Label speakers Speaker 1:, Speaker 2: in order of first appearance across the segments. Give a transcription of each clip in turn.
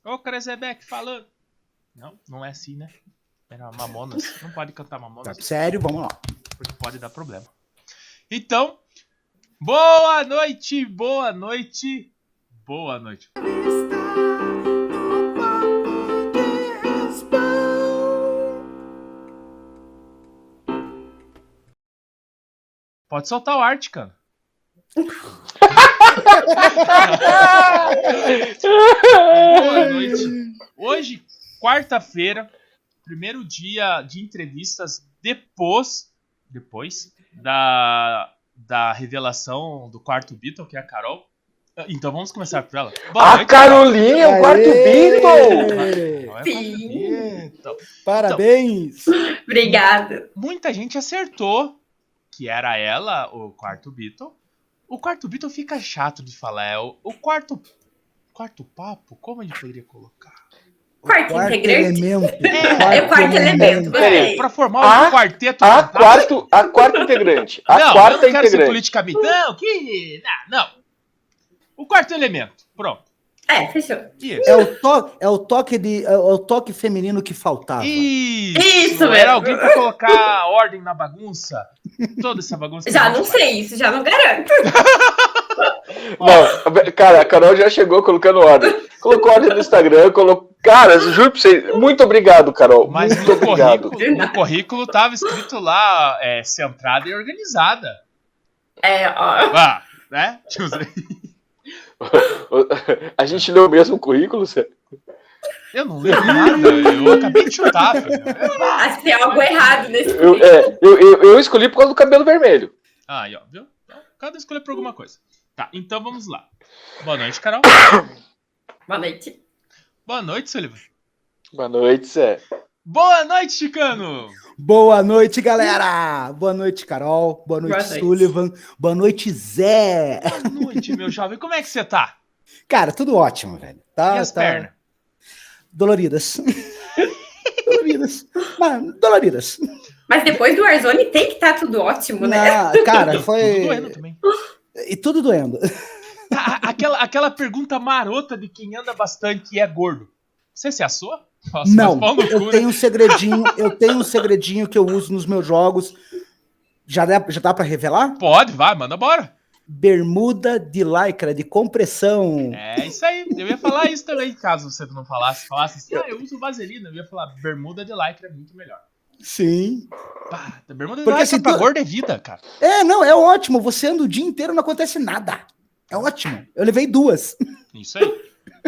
Speaker 1: Ô, Krezebeck falando. Não é assim, né? Era Mamonas. Não pode cantar Mamonas.
Speaker 2: Tá, sério, vamos lá.
Speaker 1: Porque pode dar problema. Então, boa noite, boa noite, boa noite. Pode soltar o arte, cara. Boa noite. Hoje, quarta-feira, primeiro dia de entrevistas depois da revelação do quarto Beatle, que é a Carol. Então vamos começar por ela.
Speaker 3: Boa noite, Carolinha, o quarto Beatle!
Speaker 2: Sim. Parabéns!
Speaker 4: Então, obrigada.
Speaker 1: Muita gente acertou que era ela, o quarto Beatle. O quarto Beatle fica chato de falar. O quarto papo, como a gente poderia colocar?
Speaker 4: Quarto integrante?
Speaker 2: Elemento.
Speaker 4: É o quarto elemento.
Speaker 1: Pra formar um quarteto.
Speaker 3: A quarta integrante. A
Speaker 1: não,
Speaker 3: quarta
Speaker 1: eu não quero
Speaker 3: integrante.
Speaker 1: ser politicamente. Não. O quarto elemento. Pronto.
Speaker 4: Fechou.
Speaker 1: Isso.
Speaker 2: É o toque feminino que faltava.
Speaker 1: Isso
Speaker 4: mesmo.
Speaker 1: Era alguém pra colocar ordem na bagunça. Toda essa bagunça.
Speaker 4: Já não sei isso, já não garanto.
Speaker 3: Não, cara, a Carol já chegou colocando ordem. Colocou ordem no Instagram, Cara, juro pra você, muito obrigado, Carol.
Speaker 1: Mas
Speaker 3: muito obrigado.
Speaker 1: No currículo tava escrito lá, centrada e organizada. Né?
Speaker 3: A gente leu o mesmo currículo, Cê?
Speaker 1: Eu não lembro nada, eu acabei de chutar.
Speaker 4: Acho que tem algo errado nesse currículo.
Speaker 3: Eu escolhi por causa do cabelo vermelho.
Speaker 1: Aí, ó, viu? Então, cada escolha por alguma coisa. Tá, então vamos lá. Boa noite, Carol.
Speaker 4: Boa noite.
Speaker 1: Boa noite, Sullivan.
Speaker 3: Boa noite, Zé.
Speaker 1: Boa noite, Chicano.
Speaker 2: Boa noite, galera. Boa noite, Carol. Boa noite, Sullivan. Boa noite, Zé.
Speaker 1: Boa noite, meu jovem. Como é que você tá?
Speaker 2: Cara, tudo ótimo, velho.
Speaker 1: E as pernas?
Speaker 2: Doloridas. Doloridas.
Speaker 4: Mas depois do Warzone tem que estar tudo ótimo, né?
Speaker 2: Cara, foi...
Speaker 1: Tudo doendo também.
Speaker 2: E tudo doendo.
Speaker 1: Aquela pergunta marota de quem anda bastante e é gordo. Você se assou?
Speaker 2: Nossa, não, eu tenho um segredinho que eu uso nos meus jogos. Já dá pra revelar?
Speaker 1: Pode, vai, manda bora.
Speaker 2: Bermuda de lycra, de compressão.
Speaker 1: É isso aí, eu ia falar isso também, caso você não falasse assim, eu uso vaselina, eu ia falar bermuda de lycra é muito melhor.
Speaker 2: Sim.
Speaker 1: Pá, bermuda de lycra assim, pra gordo é vida, cara.
Speaker 2: É ótimo, você anda o dia inteiro e não acontece nada. É ótimo, eu levei 2.
Speaker 1: Isso aí,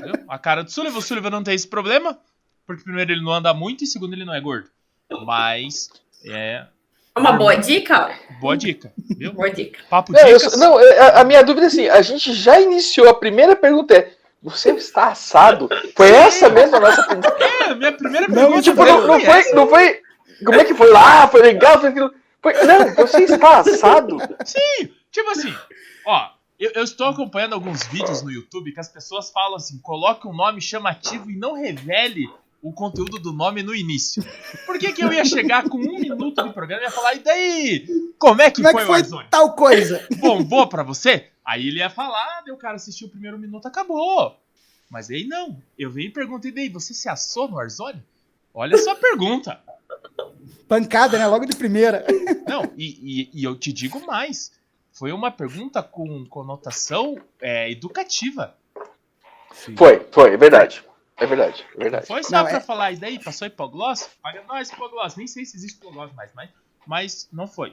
Speaker 1: viu? A cara do Sullivan, o Sullivan não tem esse problema, porque primeiro ele não anda muito e segundo ele não é gordo. Mas,
Speaker 4: Uma boa dica?
Speaker 1: Boa dica, viu?
Speaker 4: Boa dica.
Speaker 1: Papo dicas.
Speaker 3: A minha dúvida é assim, a gente já iniciou, a primeira pergunta você está assado? Foi essa mesmo a nossa pergunta?
Speaker 1: Minha primeira pergunta.
Speaker 3: Não foi, como é que foi lá? Foi legal? Foi aquilo? Não, você está assado?
Speaker 1: Sim, tipo assim, ó, eu estou acompanhando alguns vídeos no YouTube que as pessoas falam assim, coloque um nome chamativo e não revele o conteúdo do nome no início. Por que eu ia chegar com 1 minuto de programa e ia falar, e daí? Como é que foi o Warzone?
Speaker 2: Tal coisa.
Speaker 1: Bombou pra você? Aí ele ia falar, daí o cara assistiu o primeiro minuto, acabou. Mas aí não. Eu venho e perguntei, daí, você se assou no Warzone? Olha só a pergunta.
Speaker 2: Pancada, né? Logo de primeira.
Speaker 1: Não, e eu te digo mais. Foi uma pergunta com conotação educativa.
Speaker 3: Sim. Foi, é verdade. É verdade.
Speaker 1: Foi só pra falar, e daí, passou hipogloss? Paga nós, hipogloss. Nem sei se existe hipogloss mais, mas não foi.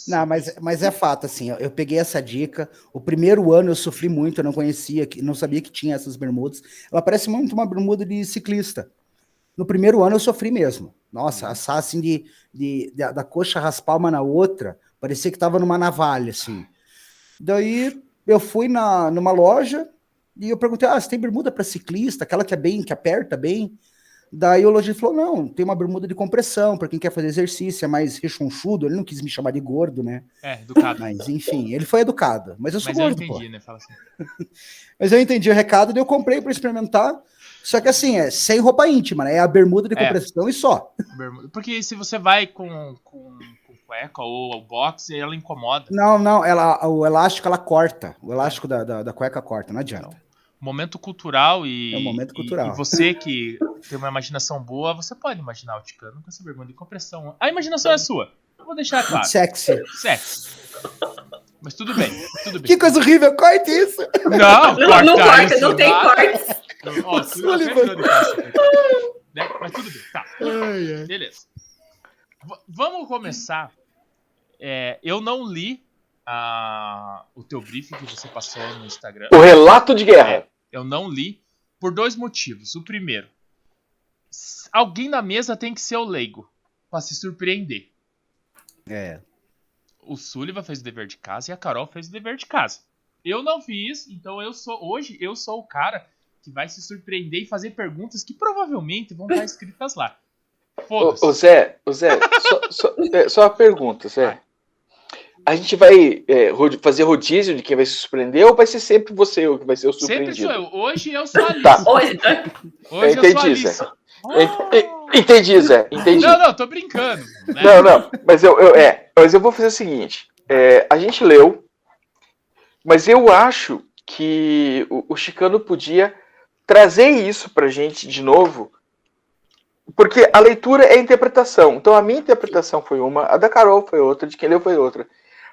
Speaker 2: Não, mas é fato, assim, eu peguei essa dica, o primeiro ano eu sofri muito, eu não conhecia, não sabia que tinha essas bermudas, ela parece muito uma bermuda de ciclista. No primeiro ano eu sofri mesmo, nossa, assar assim da coxa raspar uma na outra, parecia que tava numa navalha, assim. Daí eu fui numa loja e eu perguntei, você tem bermuda para ciclista, aquela que aperta bem? Daí o lojista falou, não, tem uma bermuda de compressão, para quem quer fazer exercício, é mais rechonchudo, ele não quis me chamar de gordo, né?
Speaker 1: Educado.
Speaker 2: Mas, enfim, ele foi educado, mas eu sou gordo,
Speaker 1: eu entendi, né? Fala assim.
Speaker 2: Mas eu entendi o recado, daí eu comprei para experimentar, só que assim, sem roupa íntima, né? É a bermuda de compressão e só.
Speaker 1: Porque se você vai com cueca ou o boxe, ela incomoda.
Speaker 2: Não, o elástico ela corta, o elástico da cueca corta, não adianta.
Speaker 1: Momento cultural e.
Speaker 2: É um momento cultural.
Speaker 1: E você que tem uma imaginação boa, você pode imaginar o Ticano com essa vergonha de compressão. A imaginação é sua. Eu vou deixar claro.
Speaker 2: Sexy.
Speaker 1: Sexy. Mas tudo bem, tudo bem.
Speaker 2: Que coisa horrível, corte isso.
Speaker 4: Não corta,
Speaker 1: isso,
Speaker 4: não tem
Speaker 1: nada.
Speaker 4: corte.
Speaker 1: Ó,
Speaker 2: Sullivan.
Speaker 1: Né? Mas tudo bem, tá. Beleza. Vamos começar. Eu não li o teu briefing que você passou no Instagram.
Speaker 3: O relato de guerra.
Speaker 1: Eu não li por 2 motivos. O primeiro, alguém na mesa tem que ser o leigo pra se surpreender. O Sullivan fez o dever de casa e a Carol fez o dever de casa. Eu não fiz, então hoje eu sou o cara que vai se surpreender e fazer perguntas que provavelmente vão estar escritas lá. Foda-se.
Speaker 3: Ô Zé, só uma pergunta, Zé. A gente vai fazer rodízio de quem vai se surpreender ou vai ser sempre você que vai ser o surpreendido?
Speaker 1: Sempre sou eu. Hoje eu sou a Alice.
Speaker 3: Tá.
Speaker 4: Hoje,
Speaker 1: Hoje eu sou a Alice.
Speaker 3: Zé. Entendi, Zé. Entendi.
Speaker 1: Não, tô brincando. Né?
Speaker 3: Não. Mas eu vou fazer o seguinte. A gente leu, mas eu acho que o Chicano podia trazer isso pra gente de novo, porque a leitura é a interpretação. Então a minha interpretação foi uma, a da Carol foi outra, de quem leu foi outra.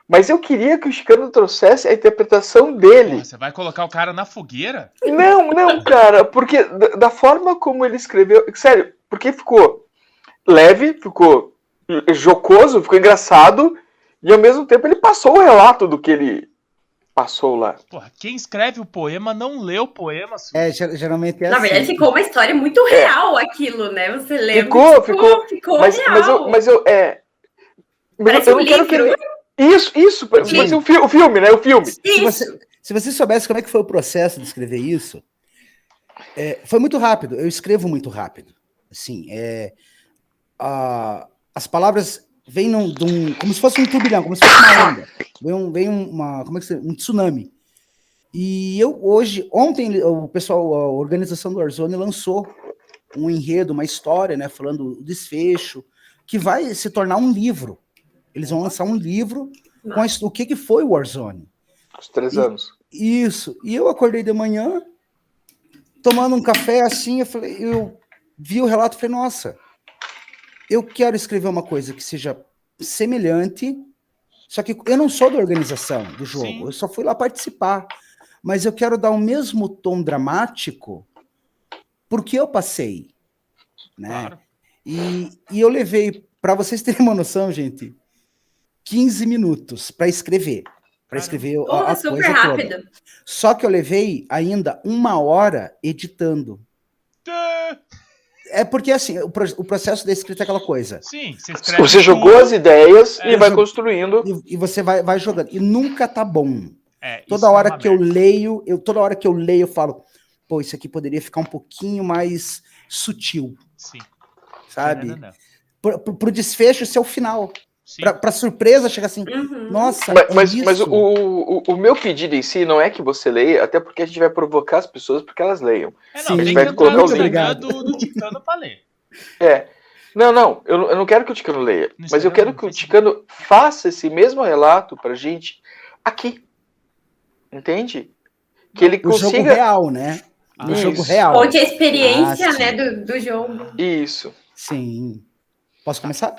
Speaker 3: Mas eu queria que o Chicano trouxesse a interpretação dele.
Speaker 1: Porra, você vai colocar o cara na fogueira?
Speaker 3: Não, cara, porque da forma como ele escreveu, sério, porque ficou leve, ficou jocoso, ficou engraçado, e ao mesmo tempo ele passou o relato do que ele passou lá.
Speaker 1: Porra, quem escreve o poema não lê o poema.
Speaker 2: Geralmente é
Speaker 4: na
Speaker 2: assim.
Speaker 4: verdade, ficou uma história muito real aquilo, né? Você lembra?
Speaker 3: Ficou
Speaker 4: Mas real.
Speaker 3: mas eu
Speaker 4: Parece
Speaker 3: não
Speaker 4: um
Speaker 3: quero que
Speaker 4: livro.
Speaker 3: ele... Isso, mas o filme, né? O filme.
Speaker 2: Se você soubesse como é que foi o processo de escrever isso, foi muito rápido. Eu escrevo muito rápido. Assim, as palavras vêm como se fosse um turbilhão, como se fosse uma onda. Vem um tsunami. E ontem, o pessoal, a organização do Warzone lançou um enredo, uma história, né, falando o desfecho, que vai se tornar um livro. Eles vão lançar um livro com o que foi o Warzone.
Speaker 3: Os 3 anos.
Speaker 2: Isso. E eu acordei de manhã, tomando um café assim, eu vi o relato e falei, nossa, eu quero escrever uma coisa que seja semelhante, só que eu não sou da organização do jogo,
Speaker 1: Sim.
Speaker 2: Eu só fui lá participar, mas eu quero dar o mesmo tom dramático porque eu passei, né?
Speaker 1: Claro.
Speaker 2: E eu levei, para vocês terem uma noção, gente, 15 minutos para escrever. Para escrever a
Speaker 4: super
Speaker 2: coisa
Speaker 4: rápido.
Speaker 2: toda. Só que eu levei ainda 1 hora editando. É porque, assim, o processo da escrita é aquela coisa.
Speaker 1: Sim, você escreve.
Speaker 3: Você jogou as ideias e vai construindo.
Speaker 2: E você vai jogando. E nunca tá bom.
Speaker 1: Toda
Speaker 2: hora que eu leio, eu falo, pô, isso aqui poderia ficar um pouquinho mais sutil.
Speaker 1: Sim.
Speaker 2: Sabe? Pro desfecho ser o final.
Speaker 1: Sim.
Speaker 2: Pra surpresa, chega assim, nossa,
Speaker 3: mas o meu pedido em si não é que você leia, até porque a gente vai provocar as pessoas porque elas leiam.
Speaker 1: Sim,
Speaker 3: a gente
Speaker 1: vai
Speaker 3: vai colocar
Speaker 1: no
Speaker 3: o
Speaker 1: Instagram do Ticano pra ler.
Speaker 3: Não, eu não quero que o Ticano leia, mas eu quero que o Ticano faça esse mesmo relato pra gente aqui. Entende? Que ele consiga...
Speaker 2: jogo real, né? No jogo real.
Speaker 4: Conte a experiência, né, do jogo.
Speaker 3: Isso.
Speaker 2: Sim. Posso começar?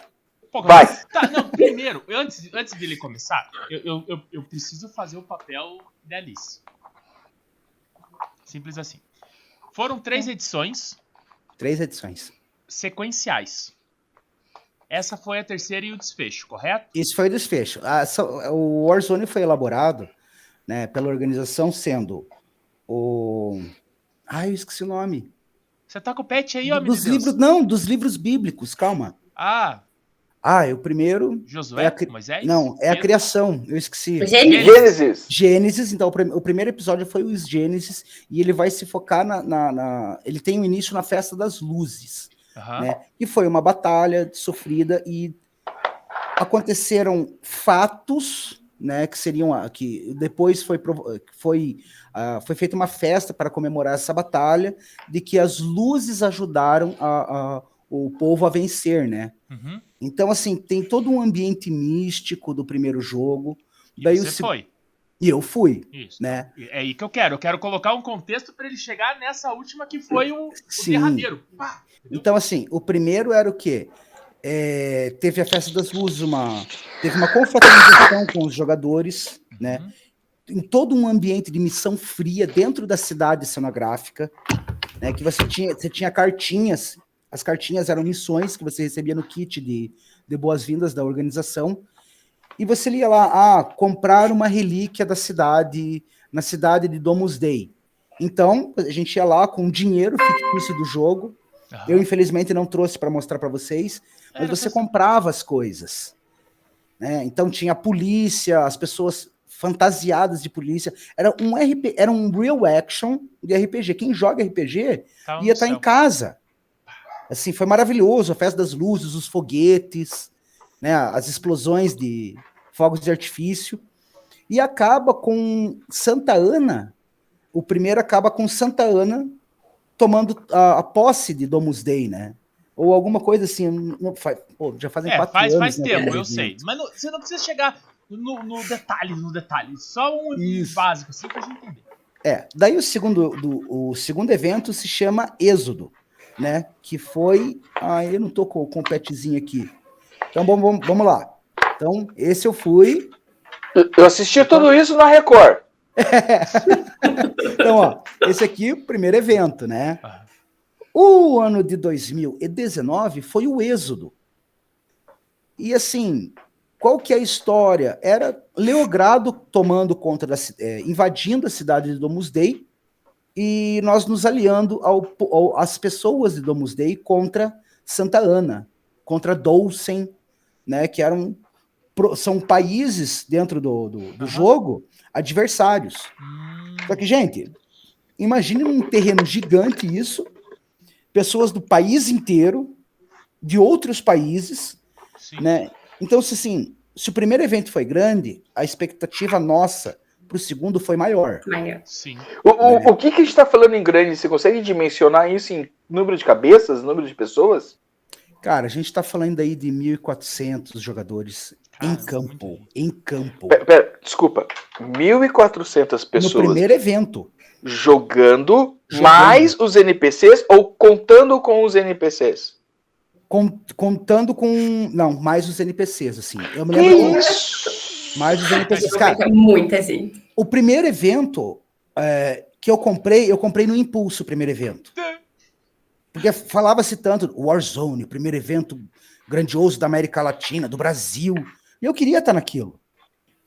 Speaker 3: Vai.
Speaker 1: Tá, não, primeiro, antes de ele começar, eu preciso fazer o papel da Alice. Simples assim. Foram 3 edições.
Speaker 2: 3 edições.
Speaker 1: Sequenciais. Essa foi a terceira e o desfecho, correto?
Speaker 2: Isso foi o desfecho. O Warzone foi elaborado, né, pela organização sendo o... eu esqueci o nome.
Speaker 1: Você tá com o pet aí, ó,
Speaker 2: dos livros, não, dos livros bíblicos, calma. O primeiro...
Speaker 1: Josué, Moisés?
Speaker 2: Não, é a criação, eu esqueci.
Speaker 3: Gênesis.
Speaker 2: Então o primeiro episódio foi os Gênesis, e ele vai se focar ele tem um início na Festa das Luzes, né? E foi uma batalha sofrida, e aconteceram fatos, né, que seriam... que depois foi feita uma festa para comemorar essa batalha, de que as luzes ajudaram o povo a vencer, né?
Speaker 1: Uhum.
Speaker 2: Então, assim, tem todo um ambiente místico do primeiro jogo.
Speaker 1: Daí você foi?
Speaker 2: E eu fui,
Speaker 1: Isso.
Speaker 2: né?
Speaker 1: É aí que eu quero. Eu quero colocar um contexto pra ele chegar nessa última que foi o
Speaker 2: Sim.
Speaker 1: derradeiro. Pá, entendeu?
Speaker 2: Então, assim, o primeiro era o quê? Teve a Festa das Luzes, teve uma confraternização com os jogadores, né? Em todo um ambiente de missão fria dentro da cidade cenográfica, né? Que você tinha cartinhas, as cartinhas eram missões que você recebia no kit de boas-vindas da organização, e você lia lá, comprar uma relíquia da cidade, na cidade de Domus Dei. Então, a gente ia lá com o dinheiro fictício do jogo. Eu, infelizmente, não trouxe para mostrar para vocês, mas você comprava as coisas, né? Então, tinha a polícia, as pessoas fantasiadas de polícia. Era um real action de RPG. Quem joga RPG ia estar em casa. Assim, foi maravilhoso. A Festa das Luzes, os foguetes, né? As explosões de fogos de artifício. E acaba com Santa Ana. O primeiro acaba com Santa Ana tomando a posse de Domus Dei, né? Ou alguma coisa assim. Já fazem 4 anos.
Speaker 1: Faz
Speaker 2: né,
Speaker 1: tempo, eu sei. Mas você não precisa chegar no detalhe. Só um básico, assim, pra gente entender.
Speaker 2: Daí o segundo evento se chama Êxodo, né? Que foi... eu não tô com o petzinho aqui. Então, vamos lá. Então, esse eu fui...
Speaker 3: Eu assisti tudo isso na Record.
Speaker 2: Então, ó, esse aqui é o primeiro evento, né? O ano de 2019 foi o Êxodo. E assim, qual que é a história? Era Leogrado tomando conta, invadindo a cidade de Domus Dei, e nós nos aliando às pessoas de Domus Dei contra Santa Ana, contra Dolcen, né? Que são países dentro do jogo adversários. Só que, gente, imagine num terreno gigante isso, pessoas do país inteiro, de outros países, né? Então, se o primeiro evento foi grande, a expectativa nossa para o segundo foi maior.
Speaker 1: Sim.
Speaker 3: O que a gente está falando em grande? Você consegue dimensionar isso em número de cabeças, número de pessoas?
Speaker 2: Cara, a gente está falando aí de 1.400 jogadores em campo.
Speaker 3: Pera, desculpa. 1.400 pessoas.
Speaker 2: No primeiro evento.
Speaker 3: Jogando mais os NPCs ou contando com os NPCs?
Speaker 2: Contando com... Não, mais os NPCs, assim. Eu me lembro... Mais os NPCs. Cara,
Speaker 4: muita gente.
Speaker 2: O primeiro evento que eu comprei no impulso, o primeiro evento. Porque falava-se tanto, Warzone, o primeiro evento grandioso da América Latina, do Brasil. E eu queria estar naquilo.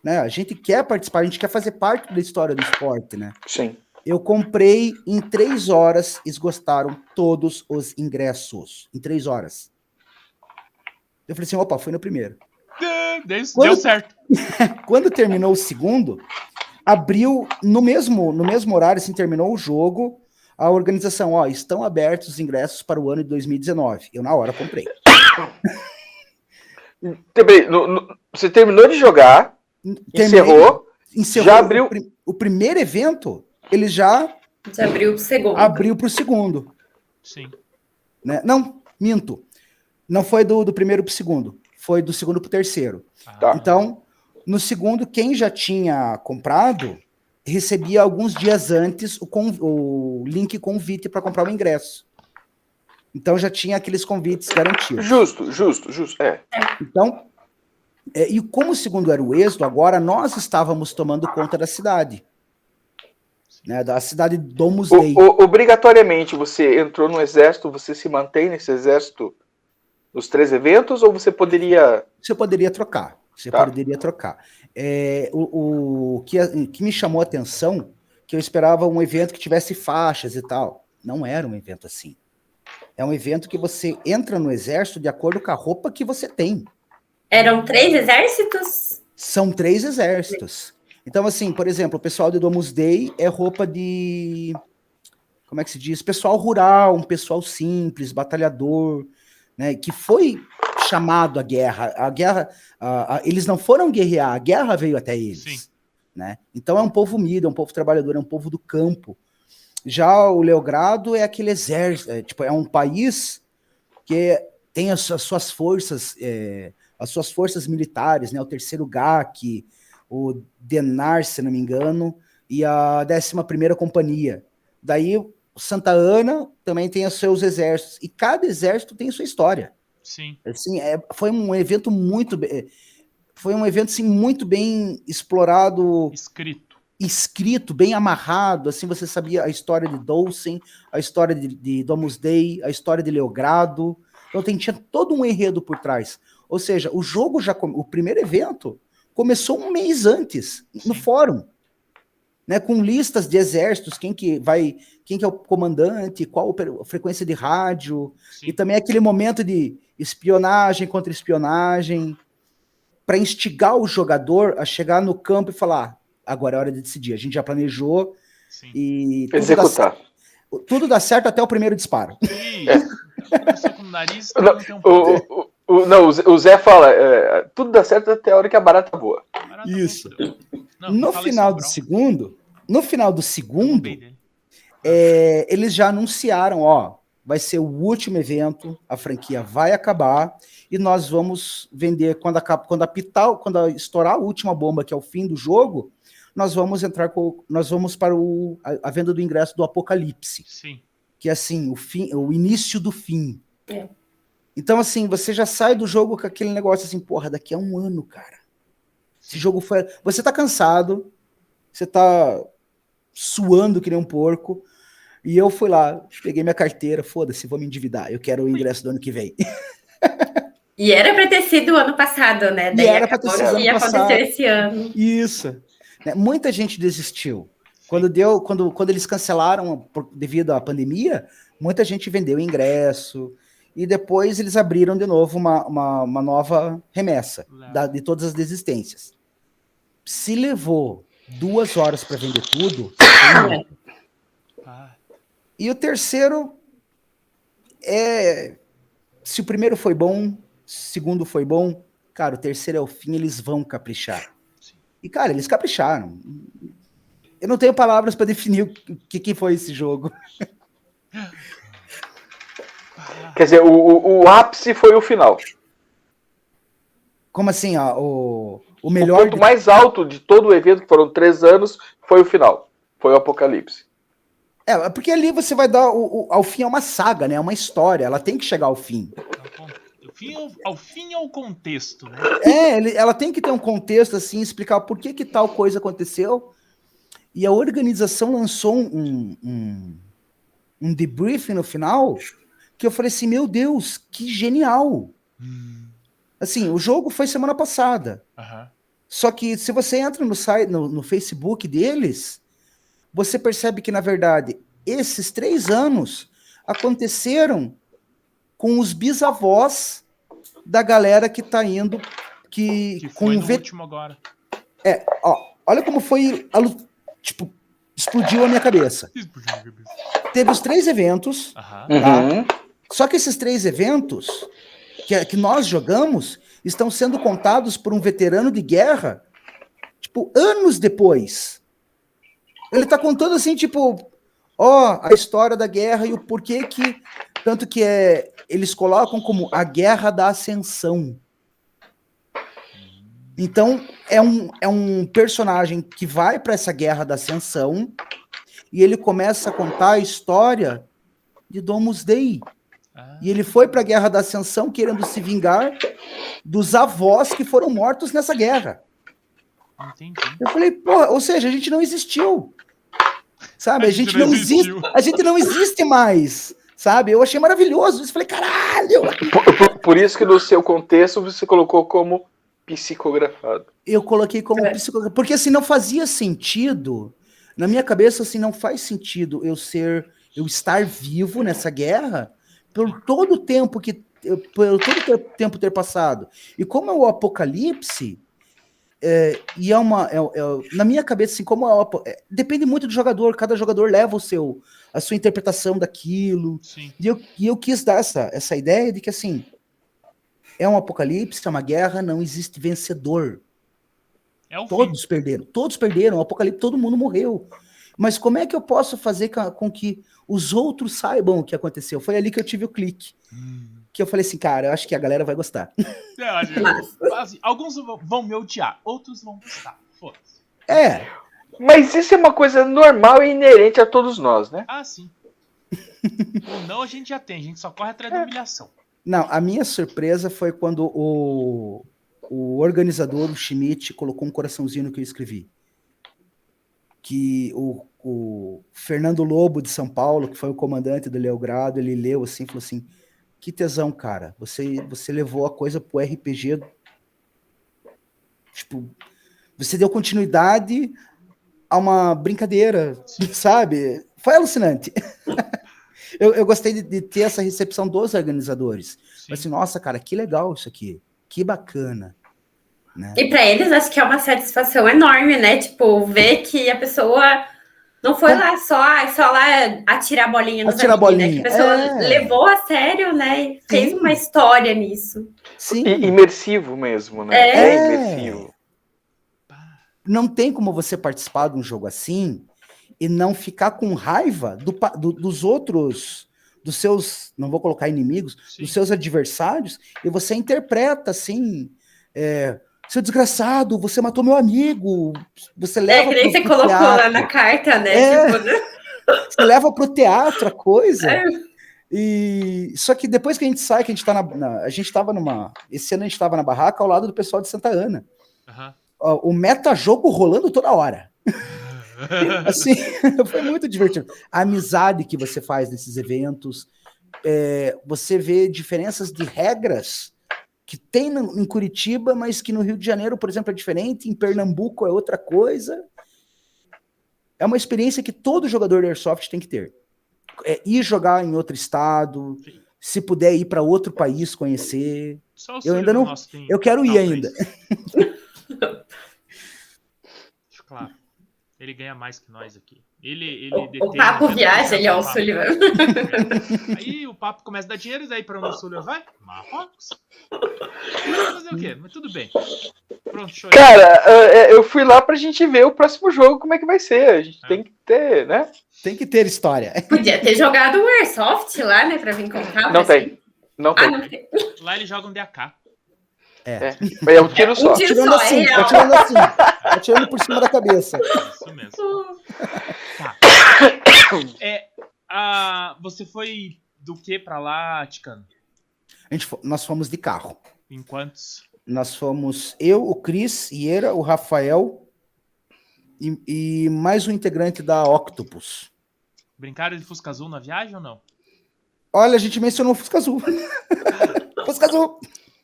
Speaker 2: Né? A gente quer participar, a gente quer fazer parte da história do esporte, né?
Speaker 3: Sim.
Speaker 2: Eu comprei, em 3 horas, esgotaram todos os ingressos. Em 3 horas. Eu falei assim, opa, foi no primeiro.
Speaker 1: Deu certo.
Speaker 2: Quando terminou o segundo, abriu, no mesmo horário, assim, terminou o jogo, a organização, estão abertos os ingressos para o ano de 2019. Eu, na hora, comprei.
Speaker 3: Você terminou de jogar, encerrou, já abriu...
Speaker 2: O primeiro evento, ele já
Speaker 4: abriu pro segundo.
Speaker 2: Abriu pro segundo.
Speaker 1: Sim.
Speaker 2: Né? Não, minto. Não foi do primeiro pro segundo. Foi do segundo pro terceiro.
Speaker 3: Tá.
Speaker 2: Então, no segundo, quem já tinha comprado recebia alguns dias antes o link convite para comprar o ingresso. Então já tinha aqueles convites garantidos.
Speaker 3: Justo.
Speaker 2: Então, e como o segundo era o Êxodo, agora nós estávamos tomando conta da cidade. Né, da cidade de Domus Dei.
Speaker 3: Obrigatoriamente você entrou no exército, você se mantém nesse exército nos 3 eventos, ou você poderia...
Speaker 2: Você poderia trocar. O que me chamou a atenção, que eu esperava um evento que tivesse faixas e tal. Não era um evento assim. É um evento que você entra no exército de acordo com a roupa que você tem.
Speaker 4: Eram 3 exércitos?
Speaker 2: São 3 exércitos. Então, assim, por exemplo, o pessoal de Domus Dei é roupa de... Como é que se diz? Pessoal rural, um pessoal simples, batalhador, né? Que foi chamado à guerra. A guerra, eles não foram guerrear, a guerra veio até eles. Né? Então é um povo unido, é um povo trabalhador, é um povo do campo. Já o Leogrado é aquele exército, é um país que tem as suas forças militares, né? O terceiro GAC, o Denar, se não me engano, e a 11ª Companhia. Daí, Santa Ana também tem os seus exércitos, e cada exército tem a sua história.
Speaker 1: Sim.
Speaker 2: Assim, foi um evento assim, muito bem explorado, escrito, bem amarrado, assim, você sabia a história de Dolcem, a história de Domus Dei, a história de Leogrado, então tinha todo um enredo por trás. Ou seja, o jogo o primeiro evento começou um mês antes, no fórum, né, com listas de exércitos, quem que é o comandante, qual a frequência de rádio, e também aquele momento de espionagem contra espionagem, para instigar o jogador a chegar no campo e falar, agora é hora de decidir, a gente já planejou e
Speaker 3: executar.
Speaker 2: Tudo dá certo até o primeiro disparo.
Speaker 1: Começou com o nariz,
Speaker 3: não, o Zé fala, tudo dá certo até a hora que a barata voa.
Speaker 2: Isso. No final do segundo, eles já anunciaram, vai ser o último evento, a franquia vai acabar e nós vamos vender quando estourar a última bomba, que é o fim do jogo, nós vamos para a venda do ingresso do Apocalipse.
Speaker 1: Sim.
Speaker 2: Que é assim, o início do fim. Então, assim, você já sai do jogo com aquele negócio assim, porra, daqui a um ano, cara. Esse jogo foi... Você tá cansado, você tá suando que nem um porco, e eu fui lá, peguei minha carteira, foda-se, vou me endividar, eu quero o ingresso do ano que vem.
Speaker 4: E era pra ter sido o ano passado, né? Daí
Speaker 2: era pra ter sido ano passado.
Speaker 4: Aconteceu esse ano.
Speaker 2: Isso. Muita gente desistiu. Quando eles cancelaram devido à pandemia, muita gente vendeu ingresso, e depois eles abriram de novo uma nova remessa de todas as desistências. Se levou 2 horas para vender tudo, e o terceiro se o primeiro foi bom, segundo foi bom, cara, o terceiro é o fim, eles vão caprichar. E, cara, eles capricharam. Eu não tenho palavras para definir o que foi esse jogo.
Speaker 3: Quer dizer, o ápice foi o final.
Speaker 2: Como assim? O melhor...
Speaker 3: O ponto mais alto de todo o evento, que foram 3 anos, foi o final. Foi o Apocalipse.
Speaker 2: Porque ali você vai dar... ao fim é uma saga, né? É uma história. Ela tem que chegar ao fim.
Speaker 1: Ao fim é o contexto, né?
Speaker 2: Ela tem que ter um contexto, assim, explicar por que tal coisa aconteceu. E a organização lançou um debriefing no final, que eu falei assim, meu Deus, que genial. Assim, o jogo foi semana passada. Só que se você entra no site, no Facebook deles, você percebe que, na verdade, esses 3 anos aconteceram com os bisavós da galera que tá indo... Que
Speaker 1: foi no último agora.
Speaker 2: Olha como foi... Tipo, explodiu a minha cabeça. Teve os 3 eventos, tá? Só que esses 3 eventos que nós jogamos estão sendo contados por um veterano de guerra, tipo, anos depois. Ele tá contando assim, tipo, a história da guerra e o porquê que... Tanto que eles colocam como a Guerra da Ascensão. Então, é um personagem que vai para essa Guerra da Ascensão e ele começa a contar a história de Domus Dei. E ele foi para a Guerra da Ascensão querendo se vingar dos avós que foram mortos nessa guerra.
Speaker 1: Entendi.
Speaker 2: Eu falei, porra, ou seja, a gente não existiu. Sabe? A gente não existe mais. Sabe? Eu achei maravilhoso. Eu falei, caralho!
Speaker 3: Por isso que no seu contexto você colocou como psicografado.
Speaker 2: Eu coloquei como psicografado. Porque assim, não fazia sentido. Na minha cabeça, assim, não faz sentido eu estar vivo nessa guerra por todo o tempo ter passado. E como é o Apocalipse, na minha cabeça, assim, depende muito do jogador, cada jogador leva a sua interpretação daquilo.
Speaker 1: Sim.
Speaker 2: E eu quis dar essa ideia de que, assim, é um apocalipse, é uma guerra, não existe vencedor. Todos perderam, o apocalipse, todo mundo morreu. Mas como é que eu posso fazer com que os outros saibam o que aconteceu? Foi ali que eu tive o clique. Que eu falei assim, cara, eu acho que a galera vai gostar.
Speaker 1: Assim, alguns vão me odiar, outros vão gostar. Foda-se.
Speaker 2: É.
Speaker 3: Mas isso é uma coisa normal e inerente a todos nós, né?
Speaker 1: Ah, sim. Ou não, a gente já tem. A gente só corre atrás da humilhação.
Speaker 2: Não, a minha surpresa foi quando o organizador, o Schmidt, colocou um coraçãozinho no que eu escrevi. Que o Fernando Lobo de São Paulo, que foi o comandante do Leogrado, ele leu assim, falou assim, que tesão, cara, você levou a coisa pro RPG, tipo, você deu continuidade a uma brincadeira, sabe? Foi alucinante. Eu gostei de ter essa recepção dos organizadores. Mas assim, nossa, cara, que legal isso aqui. Que bacana. Né?
Speaker 4: E para eles, acho que é uma satisfação enorme, né? Tipo, ver que a pessoa não foi lá só lá atirar a bolinha nos
Speaker 2: Atirar
Speaker 4: amigos,
Speaker 2: bolinha.
Speaker 4: né? Que a pessoa levou a sério, né? E fez uma história nisso.
Speaker 2: Sim.
Speaker 3: Imersivo mesmo, né? É imersivo.
Speaker 2: Não tem como você participar de um jogo assim e não ficar com raiva dos outros, dos seus, não vou colocar inimigos, dos seus adversários, e você interpreta assim, seu desgraçado, você matou meu amigo, você leva
Speaker 4: que nem você colocou teatro. Lá na carta, né? Tipo, né?
Speaker 2: Você leva pro teatro a coisa. E só que depois que a gente sai, que a gente tá a gente tava esse ano a gente tava na barraca ao lado do pessoal de Santa Ana. O metajogo rolando toda hora. Assim, foi muito divertido. A amizade que você faz nesses eventos, você vê diferenças de regras que tem em Curitiba, mas que no Rio de Janeiro, por exemplo, é diferente, em Pernambuco é outra coisa. É uma experiência que todo jogador de Airsoft tem que ter. Ir jogar em outro estado, se puder ir para outro país conhecer. Eu ainda não. Eu quero ir ainda.
Speaker 1: Claro. Ele ganha mais que nós aqui. Ele
Speaker 4: o papo viaja, ele é o Sullivan.
Speaker 1: Aí o papo começa a dar dinheiro, daí para onde o Sullivan vai? Marrocos. Fazer o quê? Mas tudo bem. Pronto, show.
Speaker 3: Cara, eu fui lá pra gente ver o próximo jogo, como é que vai ser. A gente tem que ter, né?
Speaker 2: Tem que ter história.
Speaker 4: Podia ter jogado um Airsoft lá, né, pra vir contar.
Speaker 3: Não tem. Não tem.
Speaker 4: Não tem.
Speaker 1: Lá eles jogam DAK.
Speaker 3: Mas é um tiro só.
Speaker 2: Atirando assim, atirando por cima da cabeça.
Speaker 1: Isso mesmo. Tá. Você foi do que pra lá, Ticano?
Speaker 2: Nós fomos de carro.
Speaker 1: Em quantos?
Speaker 2: Nós fomos eu, o Cris, Iera, o Rafael e mais um integrante da Octopus.
Speaker 1: Brincaram de Fusca Azul na viagem ou não?
Speaker 2: Olha, a gente mencionou o Fusca Azul. Fusca Azul.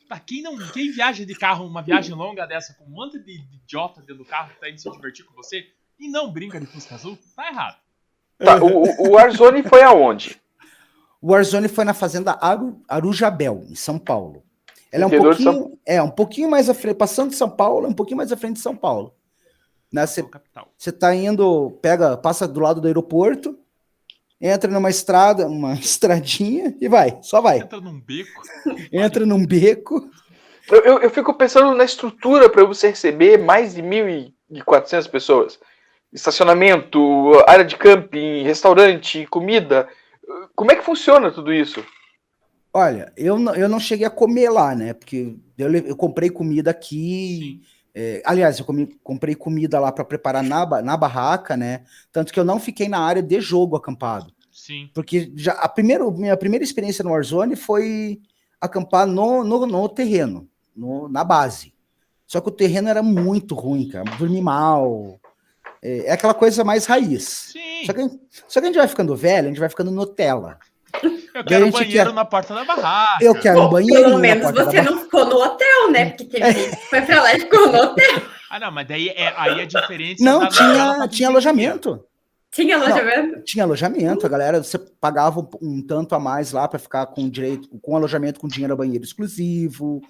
Speaker 1: Tá, quem viaja de carro uma viagem longa dessa com um monte de idiota dentro do carro que tá indo se divertir com você e não brinca de Fusca Azul, tá errado.
Speaker 3: Tá, o Warzone foi aonde?
Speaker 2: O Warzone foi na fazenda Arujabel, em São Paulo. Ela é um pouquinho mais à frente, passando de São Paulo, um pouquinho mais à frente de São Paulo. Você tá indo, passa do lado do aeroporto, entra numa estrada, uma estradinha e só vai.
Speaker 1: Entra num beco.
Speaker 2: Entra num beco.
Speaker 3: Eu fico pensando na estrutura para você receber mais de 1.400 pessoas. Estacionamento, área de camping, restaurante, comida. Como é que funciona tudo isso?
Speaker 2: Olha, eu não cheguei a comer lá, né? Porque eu comprei comida aqui. Aliás, eu comprei comida lá para preparar na barraca, né? Tanto que eu não fiquei na área de jogo acampado.
Speaker 1: Sim.
Speaker 2: Porque minha primeira experiência no Warzone foi acampar no terreno, na base. Só que o terreno era muito ruim, cara. Dormi mal. É aquela coisa mais raiz.
Speaker 1: Sim.
Speaker 2: Só que a gente vai ficando velho, a gente vai ficando Nutella.
Speaker 1: Eu quero banheiro na porta da barraca.
Speaker 2: Eu quero um banheiro.
Speaker 4: Pelo menos você não ficou no hotel, né? Porque teve gente que foi pra lá e ficou no hotel.
Speaker 1: Não, mas daí aí a diferença.
Speaker 2: Não, tinha alojamento.
Speaker 4: Tinha alojamento?
Speaker 2: Não, tinha alojamento, a galera, você pagava um tanto a mais lá para ficar com alojamento com dinheiro a banheiro exclusivo.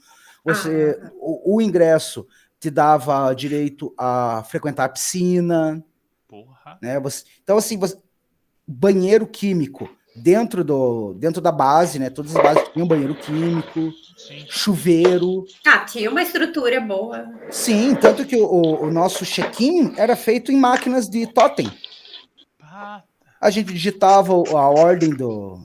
Speaker 2: O ingresso te dava direito a frequentar a piscina.
Speaker 1: Porra.
Speaker 2: Né? Então, assim, banheiro químico dentro da base, né? Todas as bases tinham banheiro químico,
Speaker 1: sim.
Speaker 2: Chuveiro.
Speaker 4: Tinha uma estrutura boa.
Speaker 2: Sim, tanto que o nosso check-in era feito em máquinas de totem. A gente digitava a ordem do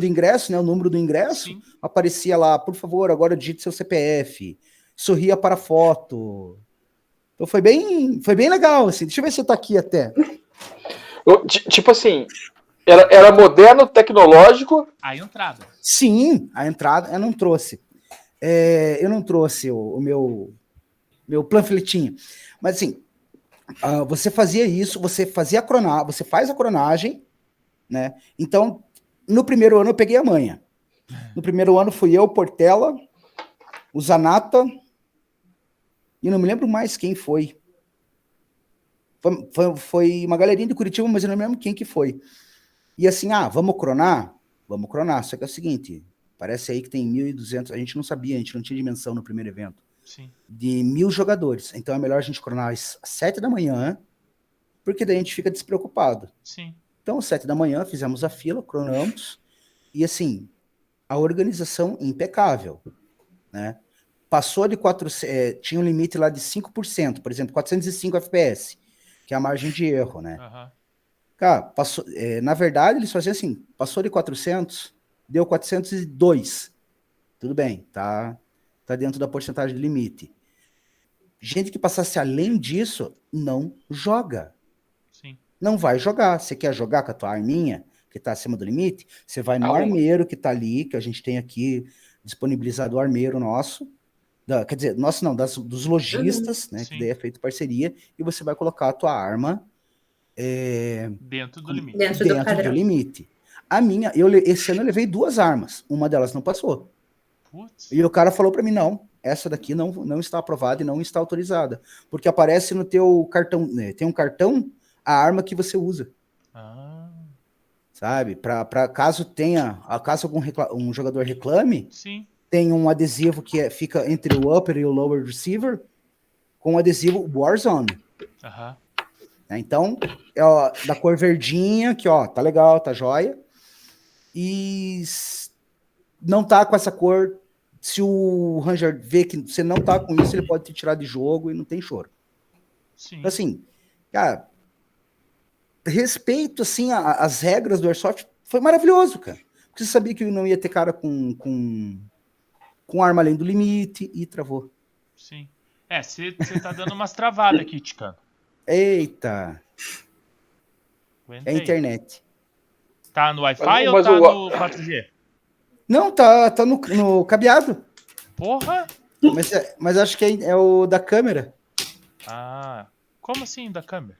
Speaker 2: ingresso, né, o número do ingresso, sim. Aparecia lá, por favor, agora digite seu CPF, sorria para a foto. Então foi bem legal, assim. Deixa eu ver se eu tô aqui até.
Speaker 3: Tipo assim, era moderno, tecnológico.
Speaker 1: A entrada.
Speaker 2: Sim, a entrada eu não trouxe. Eu não trouxe o meu panfletinho. Mas assim, você fazia isso, você faz a cronagem, né? Então, no primeiro ano eu peguei a manha. No primeiro ano fui eu, Portela, o Zanata, e não me lembro mais quem foi. Foi uma galerinha de Curitiba, mas eu não me lembro quem que foi. E assim, vamos cronar? Vamos cronar. Só que é o seguinte, parece aí que tem 1.200, a gente não sabia, a gente não tinha dimensão no primeiro evento.
Speaker 1: Sim.
Speaker 2: De 1.000 jogadores. Então é melhor a gente cronar às 7 da manhã, porque daí a gente fica despreocupado.
Speaker 1: Sim.
Speaker 2: Então, às 7 da manhã, fizemos a fila, cronamos, e assim, a organização impecável, né? Passou de 400, tinha um limite lá de 5%, por exemplo, 405 FPS, que é a margem de erro, né?
Speaker 1: Aham.
Speaker 2: Cara, passou, na verdade, eles faziam assim, passou de 400, deu 402. Tudo bem, tá dentro da porcentagem de limite. Gente que passasse além disso, não joga.
Speaker 1: Sim.
Speaker 2: Não vai jogar. Você quer jogar com a tua arminha, que tá acima do limite? Você vai no
Speaker 3: Arruma.
Speaker 2: armeiro que tá ali, que a gente tem aqui disponibilizado o armeiro nosso. Quer dizer, nosso não, dos lojistas, né?
Speaker 1: Sim.
Speaker 2: Que daí é feito parceria, e você vai colocar a tua arma
Speaker 1: Dentro do limite.
Speaker 4: Dentro do
Speaker 2: do
Speaker 4: padrão.
Speaker 2: limite. A minha, esse ano eu levei 2 armas. Uma delas não passou.
Speaker 1: Putz.
Speaker 2: E o cara falou para mim, não, essa daqui não está aprovada e não está autorizada. Porque aparece no teu cartão, né, tem um cartão, a arma que você usa. Sabe? Para caso algum jogador reclame,
Speaker 1: Sim.
Speaker 2: tem um adesivo que fica entre o upper e o lower receiver, com o adesivo Warzone.
Speaker 1: Aham.
Speaker 2: Então, da cor verdinha, que tá legal, tá jóia. E não tá com essa cor. Se o Ranger vê que você não tá com isso, ele pode te tirar de jogo e não tem choro.
Speaker 1: Sim.
Speaker 2: Então, assim, cara, respeito, assim, as regras do Airsoft foi maravilhoso, cara. Porque você sabia que não ia ter cara com arma além do limite e travou.
Speaker 1: Sim. Você tá dando umas travadas aqui, Ticano.
Speaker 2: Eita.
Speaker 1: Aguenta
Speaker 2: É a
Speaker 1: aí.
Speaker 2: internet.
Speaker 1: Tá no Wi-Fi
Speaker 3: Mas
Speaker 1: ou tá
Speaker 3: o-
Speaker 1: no 4G?
Speaker 2: Não, tá no cabeado.
Speaker 1: Porra!
Speaker 2: Mas acho que é o da câmera.
Speaker 1: Ah, como assim da câmera?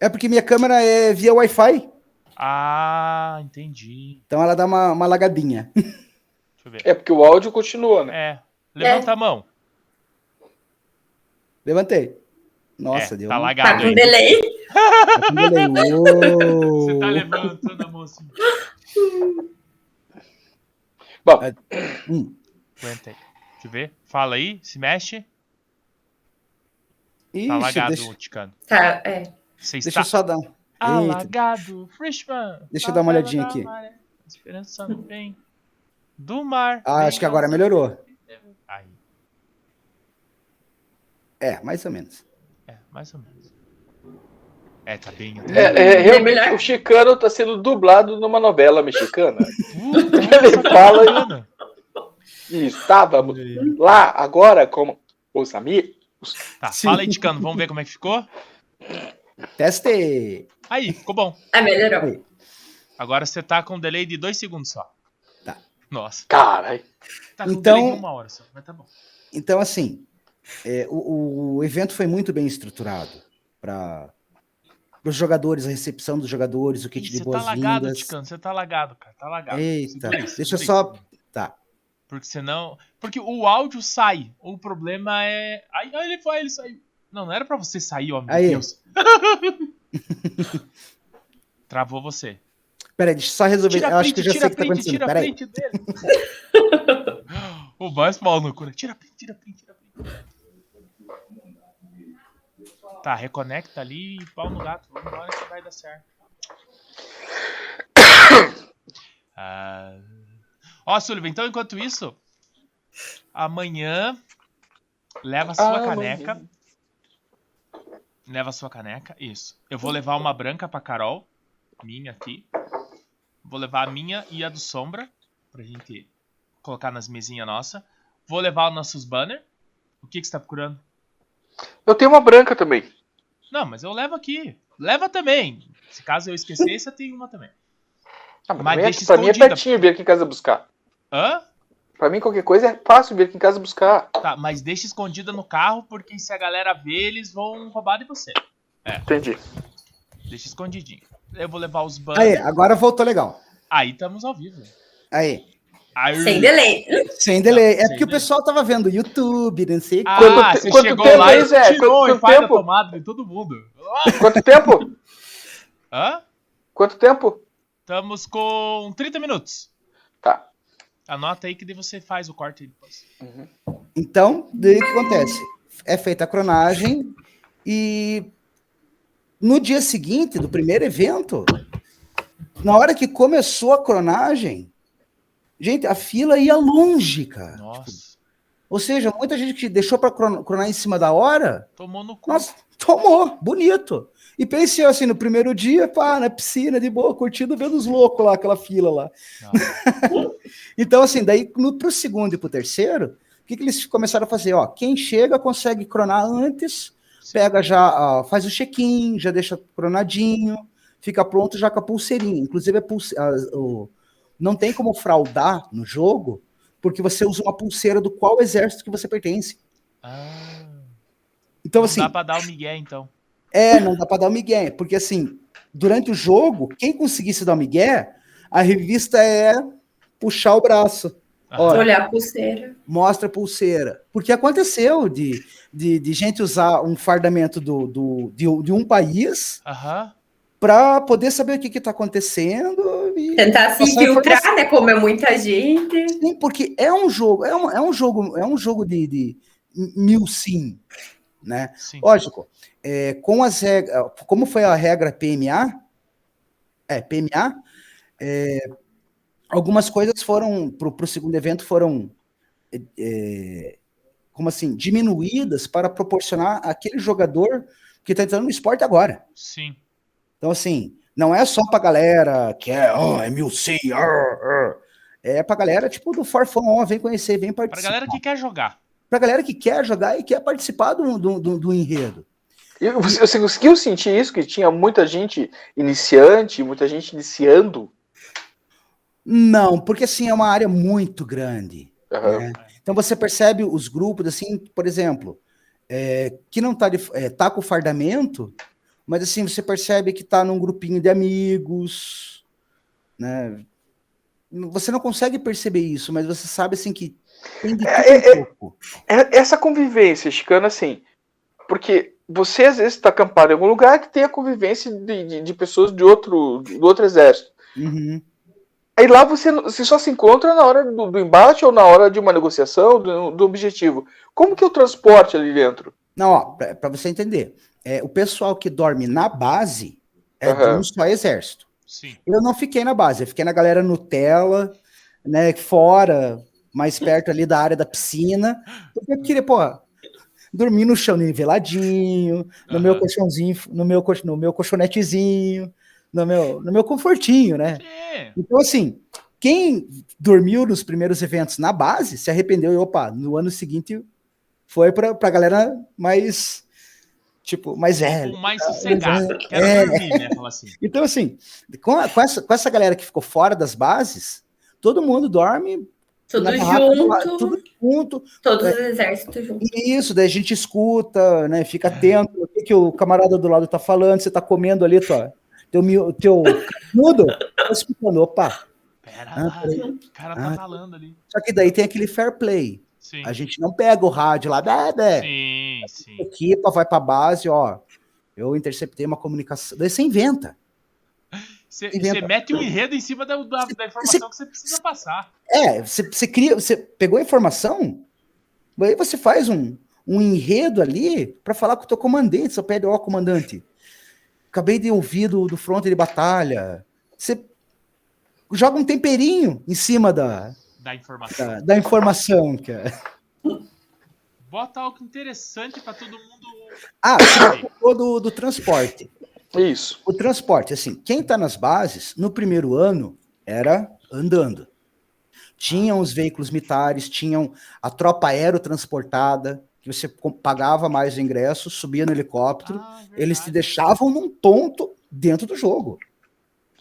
Speaker 2: É porque minha câmera é via Wi-Fi.
Speaker 1: Ah, entendi.
Speaker 2: Então ela dá uma lagadinha.
Speaker 1: Deixa eu ver.
Speaker 3: É porque o áudio continua, né?
Speaker 1: Levanta a mão.
Speaker 2: Levantei. Nossa, deu
Speaker 1: Tá
Speaker 2: um...
Speaker 4: Tá
Speaker 1: lagado
Speaker 4: com
Speaker 1: aí.
Speaker 4: delay?
Speaker 2: Tá com delay. Uou.
Speaker 1: Você tá levantando a mão assim.
Speaker 3: Bom,
Speaker 1: Aguenta aí. Deixa eu ver. Fala aí, se mexe.
Speaker 2: Ixi,
Speaker 1: Tá lagado, Ticano.
Speaker 4: Tá,
Speaker 1: Você
Speaker 2: deixa
Speaker 1: está
Speaker 2: eu só dar... Eita,
Speaker 1: alagado, Freshman.
Speaker 2: deixa eu dar uma olhadinha aqui.
Speaker 1: Esperança no bem do mar.
Speaker 2: Acho que agora melhorou.
Speaker 1: Aí.
Speaker 2: Mais ou menos.
Speaker 1: Mais ou menos. Tá bem.
Speaker 3: realmente
Speaker 4: melhor.
Speaker 3: o Chicano está sendo dublado numa novela mexicana.
Speaker 1: Puta,
Speaker 3: Ele fala
Speaker 1: bacana.
Speaker 3: e estávamos lá agora como os amigos.
Speaker 1: Tá,
Speaker 2: Sim.
Speaker 1: fala aí, Ticano. Vamos ver como é que ficou?
Speaker 2: Teste.
Speaker 1: Aí, ficou bom.
Speaker 4: melhorou.
Speaker 2: Aí.
Speaker 1: Agora você tá com um delay de 2 segundos só.
Speaker 2: Tá.
Speaker 1: Nossa.
Speaker 3: Caralho.
Speaker 1: Tá com um
Speaker 2: Então-
Speaker 1: delay de 1 hora só, mas tá bom.
Speaker 2: Então, assim, o evento foi muito bem estruturado para os jogadores, a recepção dos jogadores, o kit de
Speaker 1: Você tá lagado,
Speaker 2: boas-vindas.
Speaker 1: Ticano. Você tá lagado, cara. Tá lagado.
Speaker 2: Eita,
Speaker 1: Segura isso,
Speaker 2: deixa eu
Speaker 1: segura
Speaker 2: só...
Speaker 1: isso.
Speaker 2: Tá.
Speaker 1: Porque senão... Porque o áudio sai. O problema é... Aí ele saiu. Não era pra você sair, ó, meu
Speaker 2: Aí.
Speaker 1: Deus. Travou você.
Speaker 2: Peraí, deixa eu só resolver. Eu acho que eu já sei o que tá acontecendo.
Speaker 1: Tira
Speaker 2: Peraí.
Speaker 1: print dele. O mais pau no cu. Tira print. Tá, reconecta ali e pau no gato. Vamos embora que vai dar certo. Ó, Sullivan, então enquanto isso, amanhã leva a sua caneca. Leva a sua caneca, isso. Eu vou levar uma branca pra Carol, minha aqui. Vou levar a minha e a do Sombra, pra gente colocar nas mesinhas nossa. Vou levar os nossos banners. O que você tá procurando?
Speaker 3: Eu tenho uma branca também.
Speaker 1: Não, mas eu levo aqui. Leva também. Se caso eu esquecer, você tem uma também.
Speaker 3: Ah,
Speaker 1: Mas deixa
Speaker 3: pra mim é
Speaker 1: escondida.
Speaker 3: pertinho vir aqui em casa buscar.
Speaker 1: Hã?
Speaker 3: Pra mim qualquer coisa é fácil vir aqui em casa buscar.
Speaker 1: Tá, mas deixa escondida no carro, porque se a galera ver, eles vão roubar de você.
Speaker 3: Entendi.
Speaker 1: Deixa escondidinho. Eu vou levar os banners.
Speaker 2: Aí, agora voltou legal.
Speaker 1: Aí estamos ao vivo.
Speaker 2: Aí,
Speaker 1: Aí,
Speaker 4: Sem delay.
Speaker 2: sem delay.
Speaker 1: Não,
Speaker 2: É
Speaker 1: sem
Speaker 2: porque o
Speaker 1: delay.
Speaker 2: pessoal tava vendo YouTube, não sei o quê.
Speaker 1: Ah,
Speaker 3: Quanto
Speaker 1: você
Speaker 3: quanto
Speaker 1: chegou
Speaker 3: tempo
Speaker 1: lá
Speaker 3: aí,
Speaker 1: e
Speaker 3: Zé?
Speaker 1: tirou o
Speaker 3: Quanto
Speaker 1: Wi-Fi da
Speaker 3: tempo?
Speaker 1: tomada de todo mundo.
Speaker 3: Quanto tempo?
Speaker 1: Hã?
Speaker 3: Quanto tempo?
Speaker 1: Estamos com 30 minutos.
Speaker 3: Tá.
Speaker 1: Anota aí que daí você faz o corte aí depois.
Speaker 2: Então, daí o que acontece? É feita a cronagem e no dia seguinte do primeiro evento, na hora que começou a cronagem, gente, a fila ia longe, cara.
Speaker 1: Nossa,
Speaker 2: Ou seja, muita gente que deixou para cronar em cima da hora,
Speaker 1: tomou no cu.
Speaker 2: nossa, tomou, bonito. E pensei assim, no primeiro dia, pá, na piscina, de boa, curtindo, vendo os loucos lá, aquela fila lá. Então, assim, daí pro segundo e pro terceiro, o que eles começaram a fazer? Ó, quem chega consegue cronar antes, pega já, faz o check-in, já deixa cronadinho, fica pronto já com a pulseirinha. Inclusive, não tem como fraudar no jogo, porque você usa uma pulseira do qual exército que você pertence.
Speaker 1: Ah,
Speaker 2: Então,
Speaker 1: não
Speaker 2: assim,
Speaker 1: dá pra dar o migué, então.
Speaker 2: não dá pra dar o migué, porque assim, durante o jogo, quem conseguisse dar o migué, a revista é puxar o braço. Olha,
Speaker 4: Olhar a pulseira.
Speaker 2: mostra a pulseira. Porque aconteceu de gente usar um fardamento de um país
Speaker 1: Aham.
Speaker 2: para poder saber o que está acontecendo e
Speaker 4: Tentar se
Speaker 2: passar
Speaker 4: infiltrar,
Speaker 2: informação.
Speaker 4: né? Como é muita gente.
Speaker 2: Sim, porque é um jogo de mil sim, né?
Speaker 1: Sim.
Speaker 2: Lógico, com as regras, como foi a regra PMA, algumas coisas foram para o segundo evento foram como assim, diminuídas para proporcionar aquele jogador que está entrando no esporte agora.
Speaker 1: Sim.
Speaker 2: Então, assim, não é só pra galera que é 1000C, é pra galera tipo do Farfão, vem conhecer, vem
Speaker 1: Pra
Speaker 2: participar.
Speaker 1: galera que quer jogar.
Speaker 2: Pra galera que quer jogar e quer participar do enredo.
Speaker 3: E você conseguiu sentir isso? Que tinha muita gente iniciante, muita gente iniciando?
Speaker 2: Não, porque assim, é uma área muito grande.
Speaker 3: Aham.
Speaker 2: Né? Então você percebe os grupos, assim, por exemplo, que não tá com fardamento, mas assim, você percebe que tá num grupinho de amigos, né? Você não consegue perceber isso, mas você sabe assim que tem de tudo um pouco.
Speaker 3: Essa convivência, Chicano, assim, porque você às vezes está acampado em algum lugar que tem a convivência de pessoas do outro exército.
Speaker 2: Uhum.
Speaker 3: Aí lá você só se encontra na hora do embate ou na hora de uma negociação, do objetivo. Como que é o transporte ali dentro?
Speaker 2: Não, ó, para você entender, o pessoal que dorme na base é de um só exército.
Speaker 1: Sim.
Speaker 2: Eu não fiquei na base, eu fiquei na galera Nutella, né, fora, mais perto ali da área da piscina, porque eu queria, dormir no chão niveladinho, no meu colchãozinho, no meu colchonetezinho, no meu confortinho, né?
Speaker 1: Sim.
Speaker 2: Então, assim, quem dormiu nos primeiros eventos na base se arrependeu e, no ano seguinte foi pra galera mais, mais velha.
Speaker 1: Tipo, mais sossegado. Quero dormir, né? Fala assim.
Speaker 2: Então, assim, com essa galera que ficou fora das bases, todo mundo dorme
Speaker 4: Tudo junto. Todos os exércitos juntos.
Speaker 2: Isso, daí a gente escuta, né? Fica atento o que o camarada do lado tá falando, você tá comendo ali, teu canudo, tá escutando, opa.
Speaker 1: Pera lá, o cara tá falando ali.
Speaker 2: Só que daí tem aquele fair play.
Speaker 1: Sim.
Speaker 2: A gente não pega o rádio lá,
Speaker 1: Sim.
Speaker 2: A equipa vai pra base, eu interceptei uma comunicação. Daí você inventa.
Speaker 1: Você mete um enredo em cima da informação que você precisa passar.
Speaker 2: Você pegou a informação, aí você faz um enredo ali para falar com o teu comandante, seu pede, comandante, acabei de ouvir do fronte de batalha. Você joga um temperinho em cima da informação, cara.
Speaker 1: Bota algo interessante para todo mundo.
Speaker 2: Você falou do transporte.
Speaker 3: Isso.
Speaker 2: O transporte, assim, quem tá nas bases, no primeiro ano, era andando. Tinham os veículos militares, tinham a tropa aerotransportada, que você pagava mais o ingresso, subia no helicóptero, eles te
Speaker 1: verdade.
Speaker 2: deixavam num ponto dentro do jogo.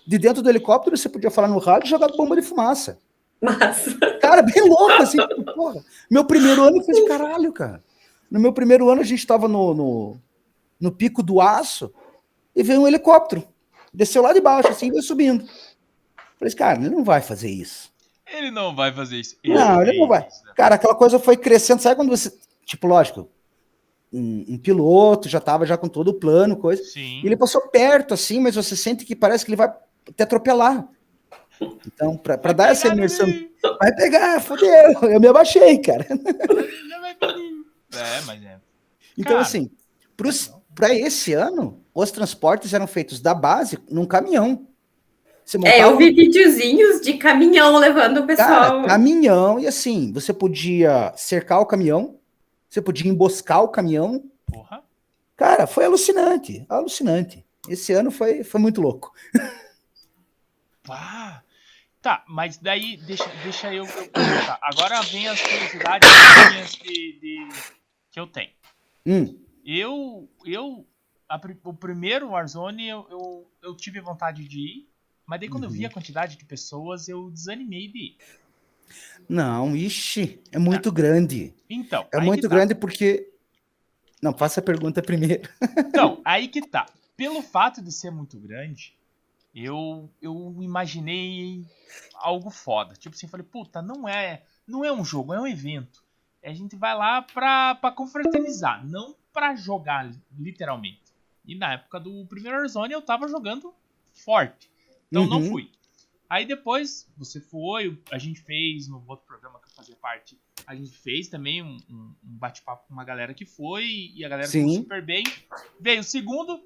Speaker 2: De dentro do helicóptero, você podia falar no rádio e jogar bomba de fumaça.
Speaker 4: Mas,
Speaker 2: Cara, bem louco, assim, porra. Meu primeiro ano foi de caralho, cara. No meu primeiro ano, a gente tava no pico do aço e veio um helicóptero. Desceu lá de baixo, assim, e veio subindo. Falei, cara, ele não vai fazer isso.
Speaker 1: Ele não vai fazer isso.
Speaker 2: Não, ele não vai.
Speaker 1: fez, né?
Speaker 2: Cara, aquela coisa foi crescendo. Sabe quando você... Tipo, lógico, um piloto já tava já com todo o plano, coisa.
Speaker 1: Sim.
Speaker 2: E ele passou perto, assim, mas você sente que parece que ele vai te atropelar. Então, pra dar essa imersão... Vai pegar, fodeu. Eu me abaixei, cara.
Speaker 1: Mas é.
Speaker 2: Então,
Speaker 1: Cara,
Speaker 2: assim, para esse ano, os transportes eram feitos da base num caminhão. Você
Speaker 4: eu vi videozinhos de caminhão levando o pessoal.
Speaker 2: Cara, caminhão, e assim, você podia cercar o caminhão, você podia emboscar o caminhão.
Speaker 1: Porra.
Speaker 2: Cara, foi alucinante, alucinante. Esse ano foi muito louco.
Speaker 1: Pá. Tá, mas daí, deixa eu perguntar. Agora vem as curiosidades que eu tenho. O primeiro Warzone eu tive vontade de ir, mas daí quando eu vi a quantidade de pessoas, eu desanimei de ir.
Speaker 2: Não, ixi, é muito grande.
Speaker 1: Então,
Speaker 2: É
Speaker 1: aí
Speaker 2: muito
Speaker 1: que tá.
Speaker 2: grande porque... Não, faça a pergunta primeiro.
Speaker 1: Então, aí que tá. Pelo fato de ser muito grande, eu imaginei algo foda. Tipo assim, falei, puta, não é um jogo, é um evento. A gente vai lá pra confraternizar, não pra jogar, literalmente. E na época do primeiro Warzone eu tava jogando forte. Então não fui. Aí depois você foi, a gente fez no outro programa que eu fazia parte, a gente fez também um bate-papo com uma galera que foi e a galera foi super bem. Veio o segundo,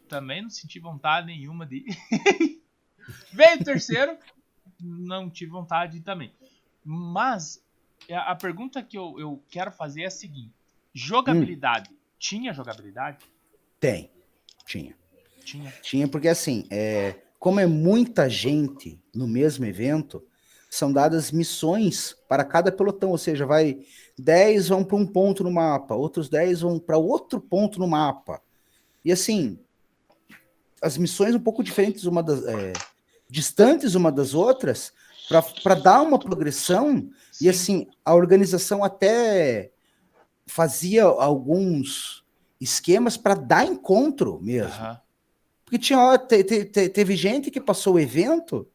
Speaker 1: também não senti vontade nenhuma de ir. Veio o terceiro, não tive vontade também. Mas a pergunta que eu quero fazer é a seguinte: jogabilidade. Tinha jogabilidade?
Speaker 2: Tinha porque assim, como é muita gente no mesmo evento, são dadas missões para cada pelotão, ou seja, 10 vão para um ponto no mapa, outros 10 vão para outro ponto no mapa. E assim, as missões um pouco diferentes, distantes uma das outras, para dar uma progressão. Sim. E assim, a organização até fazia alguns esquemas para dar encontro mesmo. Porque teve gente que passou o evento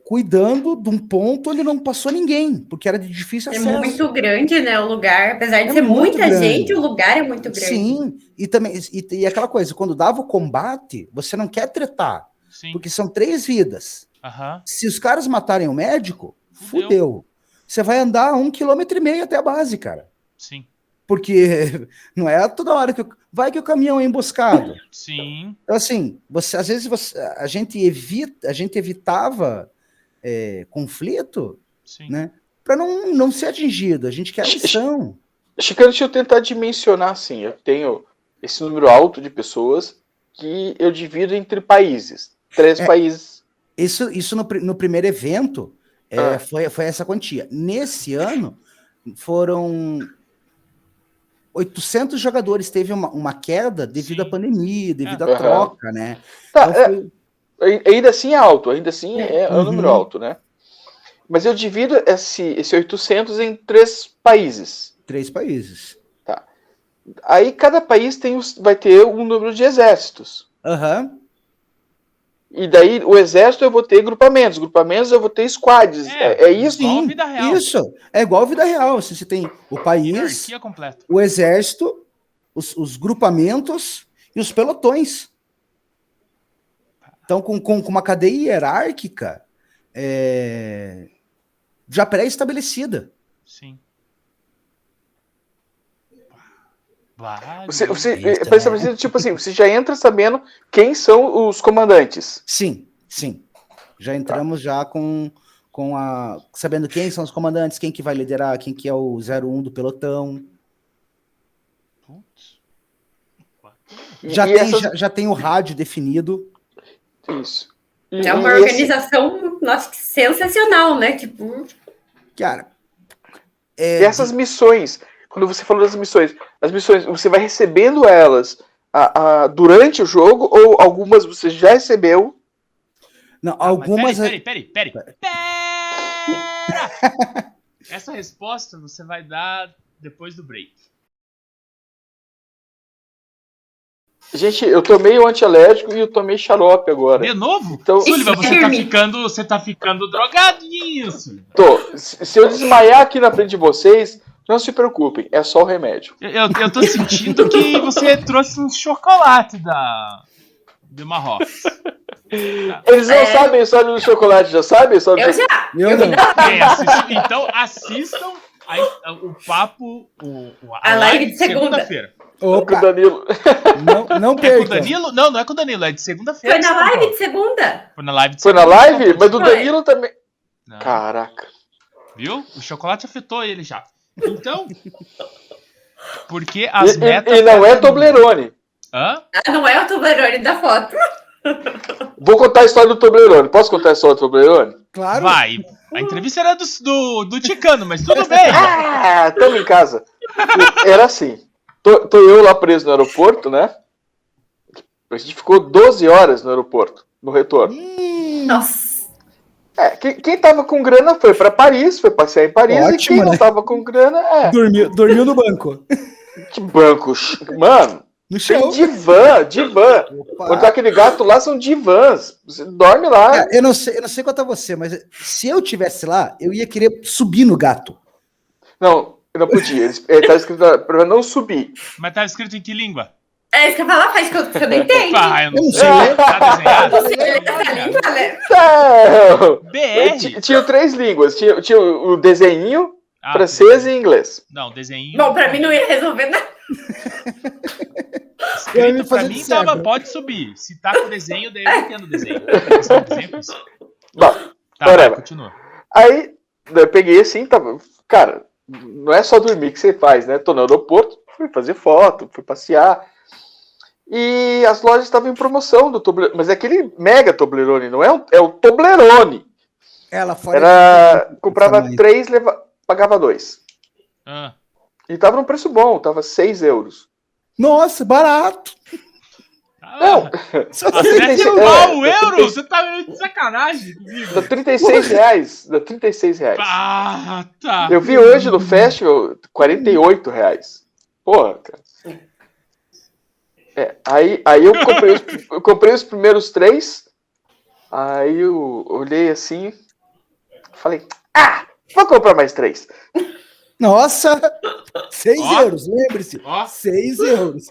Speaker 2: cuidando de um ponto onde não passou ninguém, porque era de difícil acesso.
Speaker 4: É muito grande, né, o lugar. Apesar de ser muita gente, o lugar é muito grande.
Speaker 2: Sim, e também e aquela coisa, quando dava o combate, você não quer tretar. Sim. Porque são 3 vidas. Se os caras matarem o médico, fudeu. Você vai andar 1,5 km até a base, cara.
Speaker 1: Sim.
Speaker 2: Porque não é toda hora que vai que o caminhão é emboscado.
Speaker 1: Sim.
Speaker 2: Então, assim, às vezes a gente evitava conflito, sim, né? Para não ser atingido. A gente quer missão.
Speaker 3: Chicano, deixa eu tentar dimensionar assim. Eu tenho esse número alto de pessoas que eu divido entre países. 3 países.
Speaker 2: Isso no primeiro evento foi essa quantia. Nesse ano foram 800 jogadores. Teve uma queda devido à pandemia, devido à troca, né?
Speaker 3: Tá, então ainda assim é alto, ainda assim é um número alto, né? Mas eu divido esse 800 em 3 países.
Speaker 2: 3 países.
Speaker 3: Tá. Aí cada país vai ter um número de exércitos. E daí o exército eu vou ter grupamentos eu vou ter squads. É isso?
Speaker 1: Igual a vida real.
Speaker 2: Isso, é igual a vida real. Você tem o país, o exército, os grupamentos e os pelotões. Então, com uma cadeia hierárquica já pré-estabelecida.
Speaker 1: Sim.
Speaker 3: Você tipo assim, você já entra sabendo quem são os comandantes.
Speaker 2: Sim. Já entramos já sabendo quem são os comandantes, quem que vai liderar, quem que é o 01 do pelotão.
Speaker 1: Putz.
Speaker 2: Já tem o rádio definido.
Speaker 3: Isso.
Speaker 4: É uma organização, nossa, sensacional, né? Tipo...
Speaker 2: Cara...
Speaker 3: E essas missões, quando você falou das missões, as missões, você vai recebendo elas durante o jogo ou algumas você já recebeu?
Speaker 2: Não, algumas.
Speaker 1: Pera! Essa resposta você vai dar depois do break.
Speaker 3: Gente, eu tomei o antialérgico e eu tomei xarope agora.
Speaker 1: De novo?
Speaker 3: Então,
Speaker 1: Sullivan, você tá ficando drogadinho, Sullivan.
Speaker 3: Tô. Se eu desmaiar aqui na frente de vocês, não se preocupem, é só o remédio.
Speaker 1: Eu tô sentindo que você trouxe um chocolate de Marrocos.
Speaker 3: Eles não sabem a história do chocolate, já sabem a hisória do chocolate?
Speaker 4: Eu já.
Speaker 2: Eu não.
Speaker 1: Então assistam o papo,
Speaker 4: A live de
Speaker 3: Com
Speaker 1: segunda-feira.
Speaker 3: o
Speaker 2: Opa,
Speaker 3: Danilo.
Speaker 2: não
Speaker 1: É com o
Speaker 2: perca.
Speaker 1: Danilo? Não é com o Danilo, é de segunda-feira.
Speaker 4: Foi na live de segunda.
Speaker 1: Foi na live de
Speaker 3: Foi na
Speaker 1: segunda.
Speaker 3: live? Mas do
Speaker 4: Foi.
Speaker 3: Danilo também.
Speaker 1: Não.
Speaker 3: Caraca.
Speaker 1: Viu? O chocolate afetou ele já. Então, porque as metas...
Speaker 3: E não é Toblerone.
Speaker 1: Hã?
Speaker 4: Não é o Toblerone da foto.
Speaker 3: Vou contar a história do Toblerone. Posso contar a história do Toblerone?
Speaker 2: Claro.
Speaker 1: Vai. A entrevista era do Ticano, mas tudo bem.
Speaker 3: Ah, tamo em casa. Era assim. Tô eu lá preso no aeroporto, né? A gente ficou 12 horas no aeroporto, no retorno.
Speaker 4: Nossa.
Speaker 3: Quem tava com grana foi pra Paris, foi passear em Paris.
Speaker 2: Ótimo,
Speaker 3: e quem não
Speaker 2: né?
Speaker 3: tava com grana,
Speaker 2: Dormiu no banco.
Speaker 3: Que banco. Mano,
Speaker 2: No
Speaker 3: tem
Speaker 2: chão.
Speaker 3: divã.
Speaker 2: Opa.
Speaker 3: Quando tá aquele gato lá, são divãs. Você dorme lá.
Speaker 2: Eu não sei quanto a você, mas se eu tivesse lá, eu ia querer subir no gato.
Speaker 3: Não, eu não podia. Tá escrito pra não subir.
Speaker 1: Mas tava escrito em que língua?
Speaker 4: É isso que eu falo, faz que eu não entendo.
Speaker 1: Ah, eu não
Speaker 2: Eu não
Speaker 1: sei.
Speaker 2: sei.
Speaker 1: Tá desenhado?
Speaker 3: Não.
Speaker 1: BR?
Speaker 3: Tinha 3 línguas. Tinha o desenho,
Speaker 1: Ah,
Speaker 3: francês e inglês.
Speaker 1: Não, desenho.
Speaker 4: Bom, pra mim não ia resolver nada.
Speaker 2: Eu ia me
Speaker 1: Escrito pra
Speaker 2: fazer
Speaker 1: mim
Speaker 2: de
Speaker 1: tava,
Speaker 2: cego.
Speaker 1: pode subir. Se tá com desenho, daí eu entendo o desenho. Questão de exemplos.
Speaker 3: Bom,
Speaker 1: Tá, vai,
Speaker 3: whatever.
Speaker 1: continua.
Speaker 3: Aí eu peguei assim, tava. Cara, não é só dormir que você faz, né? Tô no aeroporto, fui fazer foto, fui passear. E as lojas estavam em promoção do Toblerone. Mas é aquele mega Toblerone, não é o Toblerone.
Speaker 2: Ela fora.
Speaker 3: Era. Comprava
Speaker 2: Tamanho.
Speaker 3: 3, pagava 2.
Speaker 1: Ah.
Speaker 3: E tava num preço bom, tava 6 euros.
Speaker 2: Nossa, barato.
Speaker 3: Não,
Speaker 2: Só
Speaker 1: A
Speaker 2: sei.
Speaker 1: 7 pau o euro? Você tá meio de sacanagem comigo.
Speaker 3: dá 36 reais. Dá 36 reais.
Speaker 1: Ah, tá.
Speaker 3: Eu vi hoje no festival 48 reais. Porra, cara. Aí eu comprei os primeiros 3. Aí eu olhei assim. Falei, vou comprar mais 3.
Speaker 2: Nossa, 6
Speaker 1: Ó.
Speaker 2: euros, lembre-se.
Speaker 1: Ó.
Speaker 2: 6 euros.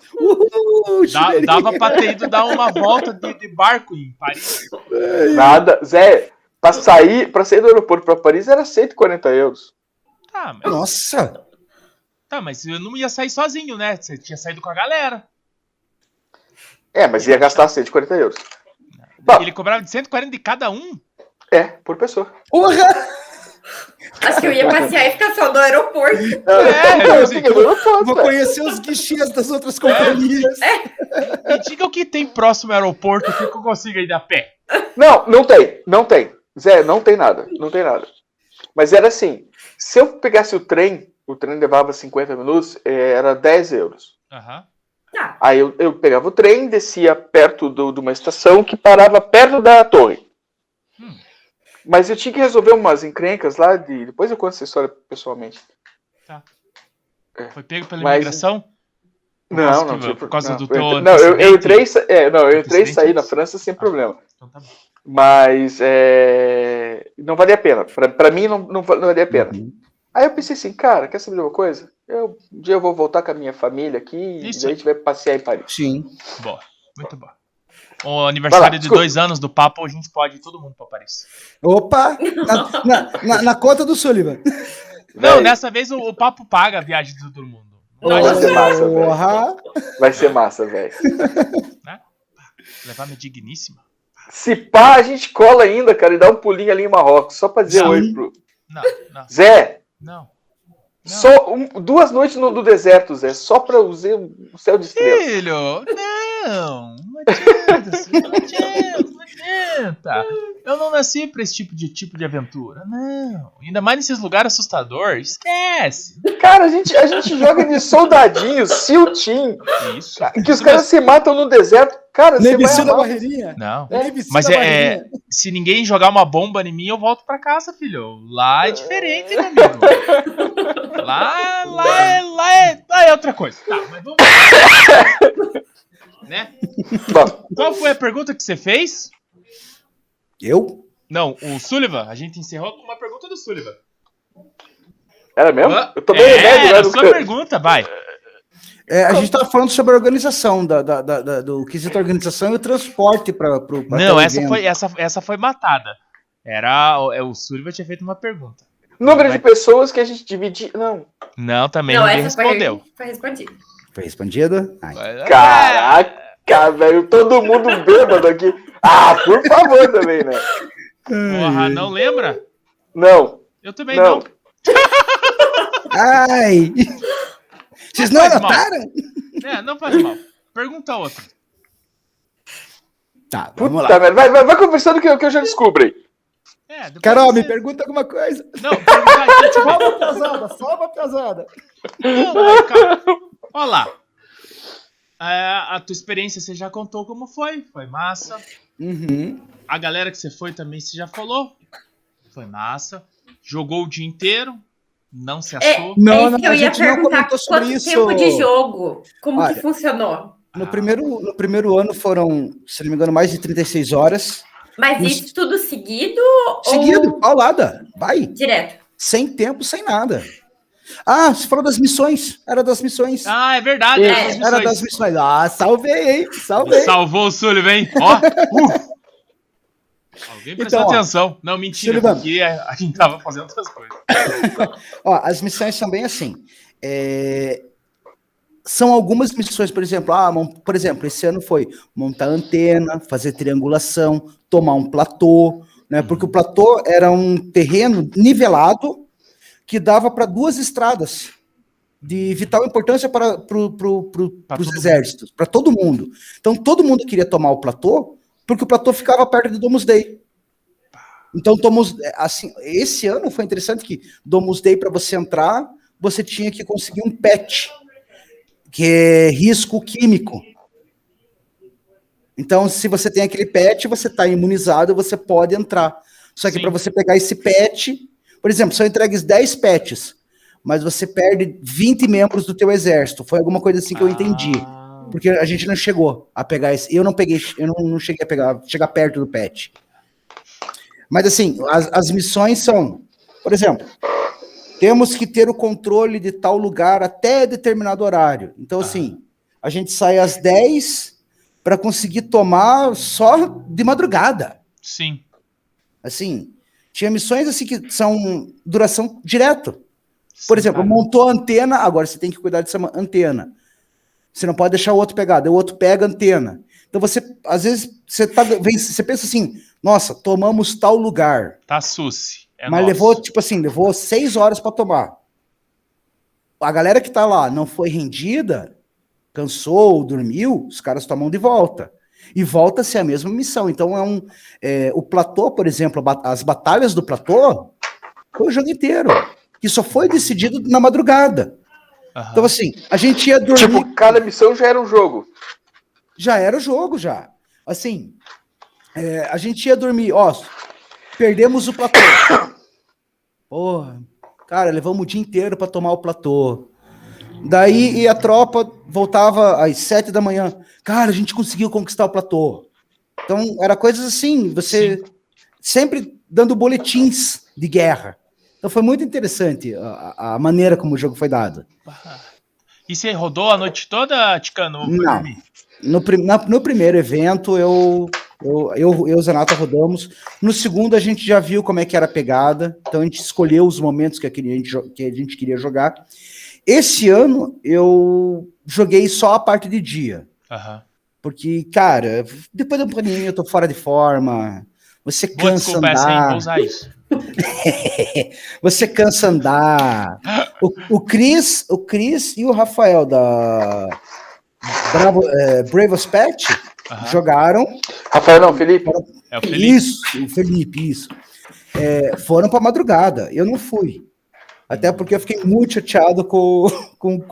Speaker 2: Chuveirinho.
Speaker 1: Dava pra ter ido dar uma volta de barco em Paris.
Speaker 3: Nada. Zé, pra sair do aeroporto pra Paris era 140 euros.
Speaker 1: Tá,
Speaker 2: Nossa.
Speaker 1: mas eu não ia sair sozinho, né? Você tinha saído com a galera.
Speaker 3: Mas ia gastar 140 euros. Bom,
Speaker 1: Ele cobrava de 140 de cada um?
Speaker 3: por pessoa.
Speaker 2: Porra!
Speaker 4: Acho que eu ia passear e ficar só no aeroporto.
Speaker 3: Eu fiquei no aeroporto,
Speaker 2: Vou
Speaker 3: velho.
Speaker 2: conhecer os guichês das outras companhias.
Speaker 1: Me diga o que tem próximo ao aeroporto que eu consiga ir a pé.
Speaker 3: Não tem. Zé, não tem nada. Mas era assim, se eu pegasse o trem levava 50 minutos, era 10 euros.
Speaker 1: Aham.
Speaker 4: Tá.
Speaker 3: Aí eu pegava o trem, descia perto de uma estação que parava perto da torre. Mas eu tinha que resolver umas encrencas lá, depois eu conto essa história pessoalmente.
Speaker 1: Foi pego pela
Speaker 3: Mas-
Speaker 1: imigração? Por causa do teu
Speaker 3: Não, eu
Speaker 1: antecedente?
Speaker 3: entrei e
Speaker 1: Antecedente?
Speaker 3: saí na França sem problema.
Speaker 1: Então tá bom.
Speaker 3: Mas não valia a pena. Pra mim não valia a pena. Aí eu pensei assim, cara, quer saber de uma coisa? Um dia eu vou voltar com a minha família aqui e
Speaker 1: Isso.
Speaker 3: a gente vai passear em Paris.
Speaker 2: Sim.
Speaker 1: Boa, muito boa. O aniversário de
Speaker 3: desculpa.
Speaker 1: 2 anos do Papo, a gente pode ir todo mundo pra Paris.
Speaker 2: Opa! Na conta do Sullivan.
Speaker 1: Não,
Speaker 3: Véi,
Speaker 1: nessa vez o Papo paga a viagem de todo mundo.
Speaker 3: Vai ser massa, velho.
Speaker 2: Porra!
Speaker 3: Vai ser massa, velho.
Speaker 1: Levar minha digníssima.
Speaker 3: Se pá, a gente cola ainda, cara, e dá um pulinho ali em Marrocos, só pra dizer
Speaker 1: Não.
Speaker 3: oi pro...
Speaker 1: Não, não,
Speaker 3: Zé,
Speaker 1: não.
Speaker 3: só 2 noites no deserto, Zé, só pra usar o céu de estrelas.
Speaker 1: Filho, não adianta, não adianta. esquenta. Eu não nasci pra esse tipo de aventura. Não. Ainda mais nesses lugares assustadores. Esquece.
Speaker 3: Cara, a gente joga de soldadinho, SEAL Team,
Speaker 1: Isso.
Speaker 3: que os caras se matam no deserto. Cara, você vai
Speaker 2: da
Speaker 3: amar.
Speaker 2: barreirinha.
Speaker 1: Não.
Speaker 2: Mas
Speaker 1: Mas se ninguém jogar uma bomba em mim, eu volto pra casa, filho. Lá é diferente, meu amigo. Lá é outra coisa. Tá, mas vamos lá. Né?
Speaker 3: Bom,
Speaker 1: Qual foi a pergunta que você fez?
Speaker 2: Eu?
Speaker 1: Não, o Sullivan. A gente encerrou com uma pergunta do Sullivan.
Speaker 3: era mesmo? Eu tô bem remédio,
Speaker 1: Era
Speaker 3: né?
Speaker 1: a sua pergunta, vai.
Speaker 2: A gente tava falando sobre a organização, do quesito organização e o transporte para
Speaker 1: Não, essa foi matada. O Sullivan tinha feito uma pergunta.
Speaker 3: Número de pessoas que a gente divide. Não,
Speaker 1: também
Speaker 4: Não,
Speaker 1: ninguém
Speaker 4: essa
Speaker 1: respondeu.
Speaker 4: foi respondida.
Speaker 2: Foi respondido? Ai.
Speaker 3: Caraca, velho, todo mundo bêbado aqui. Ah, por favor também, né?
Speaker 1: Porra, não lembra?
Speaker 3: Não.
Speaker 1: Eu também não.
Speaker 2: Ai! Vocês não
Speaker 1: faz mal.
Speaker 2: anotaram?
Speaker 1: Não faz mal. Pergunta outra.
Speaker 2: Tá, vamos
Speaker 3: Puta
Speaker 2: lá.
Speaker 3: merda, vai conversando que eu já descubro aí.
Speaker 1: Depois
Speaker 2: Carol,
Speaker 1: você-
Speaker 2: me pergunta alguma coisa.
Speaker 1: Não, perguntar aqui, deixa eu ver.
Speaker 2: Só uma atrasada.
Speaker 1: Não, mas, cara, olha lá. A tua experiência você já contou como foi. Foi massa.
Speaker 2: Uhum.
Speaker 1: A galera que você foi também você já falou. Foi massa. Jogou o dia inteiro. Não se assou.
Speaker 2: Não,
Speaker 4: isso que eu
Speaker 2: a
Speaker 4: ia
Speaker 2: gente não
Speaker 4: perguntar,
Speaker 2: comentou sobre
Speaker 4: quanto
Speaker 2: isso.
Speaker 4: tempo de jogo? Como
Speaker 2: Olha,
Speaker 4: que funcionou?
Speaker 2: No primeiro ano foram, se não me engano, mais de 36 horas.
Speaker 4: Mas
Speaker 2: Isso.
Speaker 4: isso tudo seguido?
Speaker 2: Seguido,
Speaker 4: Ou
Speaker 2: paulada. Vai.
Speaker 4: direto?
Speaker 2: Sem tempo, sem nada. Ah, você falou das missões. Era das missões.
Speaker 1: Ah, é verdade.
Speaker 2: Era das missões. Ah, salvei, hein? Salvei.
Speaker 1: Salvou o Sullivan, hein? Ó. Alguém prestou
Speaker 2: Então, ó,
Speaker 1: atenção. Não, mentira,
Speaker 2: Sullivan.
Speaker 1: porque a gente tava fazendo outras coisas.
Speaker 2: Ó, as missões são bem assim. São algumas missões, por exemplo, esse ano foi montar antena, fazer triangulação, tomar um platô, né? Porque o platô era um terreno nivelado que dava para 2 estradas de vital importância para os exércitos, para todo mundo. Então todo mundo queria tomar o platô, porque o platô ficava perto de Domusday. Então, assim, esse ano foi interessante que Domusday, para você entrar, você tinha que conseguir um patch, que é risco químico. Então, se você tem aquele patch, você está imunizado, você pode entrar. Só que para você pegar esse patch, por exemplo, são entregues 10 patches, mas você perde 20 membros do teu exército. Foi alguma coisa assim que eu entendi. Porque a gente não chegou a pegar esse. Eu não cheguei a chegar perto do patch. Mas assim, as missões são, por exemplo, temos que ter o controle de tal lugar até determinado horário. Então, assim, a gente sai às 10 para conseguir tomar só de madrugada.
Speaker 1: Sim.
Speaker 2: Assim, tinha missões assim que são duração direto. Por exemplo, montou a antena, agora você tem que cuidar dessa antena. Você não pode deixar o outro pegar, daí o outro pega a antena. Então você, às vezes, você pensa assim, nossa, tomamos tal lugar.
Speaker 1: Tá suci.
Speaker 2: Mas levou 6 horas para tomar. A galera que tá lá não foi rendida, cansou, dormiu, os caras tomam de volta. E volta a ser a mesma missão. Então o platô, por exemplo, as batalhas do platô, foi o jogo inteiro. Que só foi decidido na madrugada. Então, assim, a gente ia dormir.
Speaker 3: Tipo, cada missão já era um jogo.
Speaker 2: Já era o jogo, já. Assim, a gente ia dormir, ó, perdemos o platô. Porra, cara, levamos o dia inteiro para tomar o platô. Daí a tropa voltava às 7 da manhã. Cara, a gente conseguiu conquistar o platô. Então, era coisas assim, você sempre dando boletins de guerra. Então foi muito interessante a maneira como o jogo foi dado.
Speaker 1: E você rodou a noite toda, Ticano?
Speaker 2: Não. No primeiro evento, eu e o Zanata rodamos. No segundo, a gente já viu como é que era a pegada. Então, a gente escolheu os momentos que a gente queria jogar. Esse ano, eu joguei só a parte de dia. Porque, cara, depois da pandemia, eu tô fora de forma. Você cansa andar.
Speaker 1: Vou usar isso.
Speaker 2: Você cansa andar. O Chris e o Rafael da Bravos Pet,
Speaker 1: Aham.
Speaker 2: Jogaram.
Speaker 3: Rafael não, Felipe.
Speaker 1: É o Felipe.
Speaker 2: Isso, o Felipe, isso. Foram pra madrugada. Eu não fui. Até porque eu fiquei muito chateado com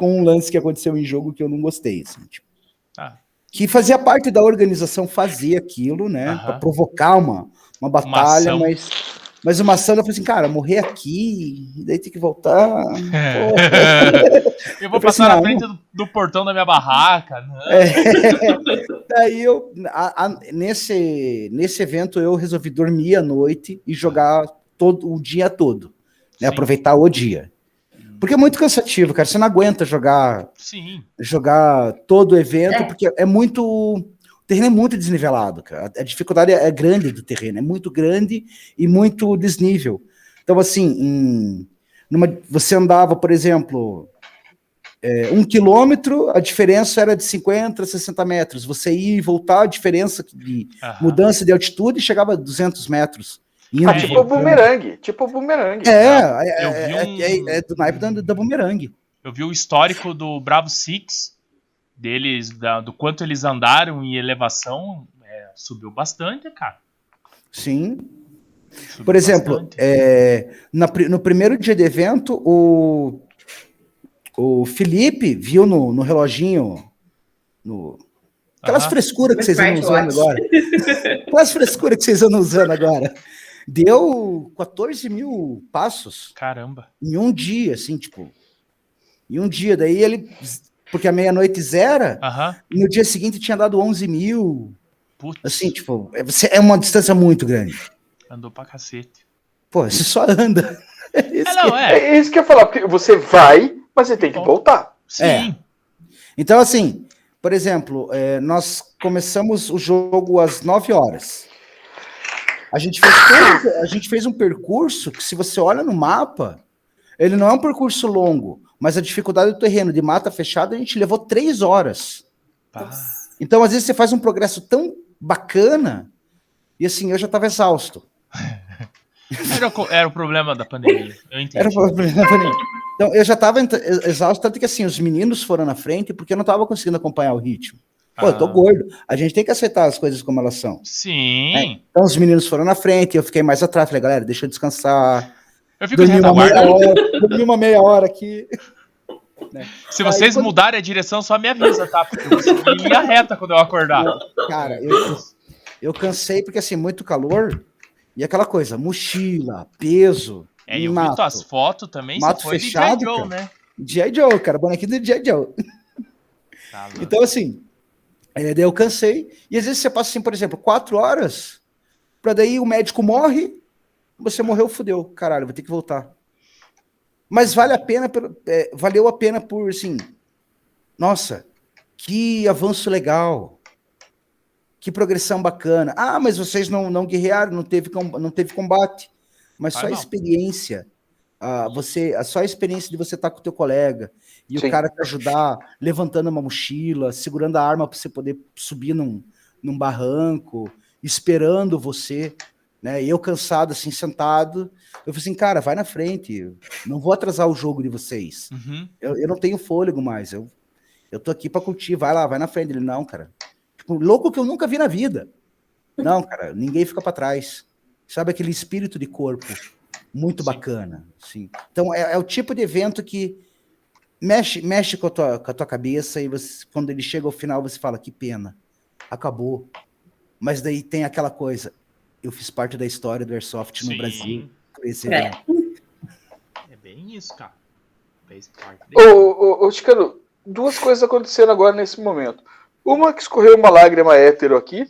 Speaker 2: um lance que aconteceu em jogo que eu não gostei. Assim, tipo,
Speaker 1: Tá.
Speaker 2: que fazia parte da organização fazer aquilo, né?
Speaker 1: Aham.
Speaker 2: Pra provocar uma batalha,
Speaker 1: ação.
Speaker 2: mas uma ação eu falei assim, cara, morrer aqui, e daí tem que voltar.
Speaker 1: Eu vou
Speaker 2: Eu falei
Speaker 1: passar
Speaker 2: assim,
Speaker 1: na
Speaker 2: não,
Speaker 1: frente do portão da minha barraca. Não.
Speaker 2: Daí nesse evento eu resolvi dormir à noite e jogar o dia todo, né?
Speaker 1: Sim.
Speaker 2: Aproveitar o dia. Porque é muito cansativo, cara. Você não aguenta jogar
Speaker 1: Sim.
Speaker 2: todo o evento, porque é muito. O terreno é muito desnivelado, cara. A dificuldade é grande do terreno, é muito grande e muito desnível. Então, assim, você andava, por exemplo, 1 quilômetro, a diferença era de 50 a 60 metros. Você ia e voltar, a diferença de mudança de altitude chegava a 200 metros.
Speaker 3: Tipo o bumerangue. Tipo o bumerangue.
Speaker 2: É do naipe da bumerangue.
Speaker 1: Eu vi o histórico do Bravo Six, deles, do quanto eles andaram em elevação, subiu bastante, cara.
Speaker 2: Sim.
Speaker 1: Subiu
Speaker 2: Por exemplo,
Speaker 1: bastante.
Speaker 2: no primeiro dia de evento, o Felipe viu no reloginho, aquelas frescuras que vocês andam usando agora. Aquelas frescuras que vocês andam usando agora. Deu 14 mil passos.
Speaker 1: Caramba.
Speaker 2: Em um dia, assim, tipo. Em um dia. Daí ele. Porque a meia-noite zera. E no dia seguinte tinha dado 11 mil.
Speaker 1: Putz.
Speaker 2: Assim, tipo. É uma distância muito grande.
Speaker 1: Andou pra cacete.
Speaker 2: Pô, você só anda.
Speaker 3: É isso que eu ia falar. Porque você vai, mas você tem que voltar.
Speaker 1: Sim.
Speaker 2: Então, assim. Por exemplo, nós começamos o jogo às 9 horas. A gente fez um percurso que, se você olha no mapa, ele não é um percurso longo, mas a dificuldade do terreno de mata fechada, a gente levou 3 horas. Então, às vezes, você faz um progresso tão bacana, e assim, eu já estava exausto.
Speaker 1: Era o problema da pandemia, eu entendi.
Speaker 2: Era o problema da pandemia. Então, eu já estava exausto, tanto que assim, os meninos foram na frente, porque eu não estava conseguindo acompanhar o ritmo. Pô, eu tô gordo. A gente tem que aceitar as coisas como elas são.
Speaker 1: Sim.
Speaker 2: Então os meninos foram na frente, eu fiquei mais atrás. Falei, galera, deixa eu descansar.
Speaker 1: Eu fico de retaguarda.
Speaker 2: Dormi uma meia hora aqui.
Speaker 1: Se vocês mudarem a direção, só me avisa, tá? Porque eu vou seguir em linha reta quando eu acordar.
Speaker 2: Cara, eu cansei porque, assim, muito calor. E aquela coisa, mochila, peso.
Speaker 1: E eu vi tuas fotos também,
Speaker 2: mato
Speaker 1: você foi
Speaker 2: fechado,
Speaker 1: de G.I. Joe,
Speaker 2: cara.
Speaker 1: né?
Speaker 2: G.I. Joe, cara, bonequinho do G.I. Joe.
Speaker 1: Tá,
Speaker 2: então, assim, daí eu cansei. E às vezes você passa, assim, por exemplo, 4 horas, pra daí o médico morre, você morreu, fudeu. Caralho, vou ter que voltar. Mas valeu a pena por, assim, nossa, que avanço legal. Que progressão bacana. Ah, mas vocês não guerrearam, não teve combate. Mas só a experiência, só a experiência de você estar com o teu colega e o cara te ajudar levantando uma mochila, segurando a arma para você poder subir num barranco, esperando você, né? Eu cansado, assim, sentado. Eu falei assim, cara, vai na frente. Não vou atrasar o jogo de vocês.
Speaker 1: Uhum.
Speaker 2: Eu não tenho fôlego mais. Eu tô aqui para curtir. Vai lá, vai na frente. Ele, não, cara. Tipo, louco que eu nunca vi na vida. Não, cara, ninguém fica para trás. Sabe aquele espírito de corpo muito bacana. Assim. Então, é o tipo de evento que mexe com a tua cabeça e você, quando ele chega ao final, você fala, que pena, acabou. Mas daí tem aquela coisa, eu fiz parte da história do Airsoft no Brasil por esse evento.
Speaker 1: É bem isso, cara. Fez parte
Speaker 3: Ô, Chicano, 2 coisas acontecendo agora nesse momento. Uma que escorreu uma lágrima hétero aqui.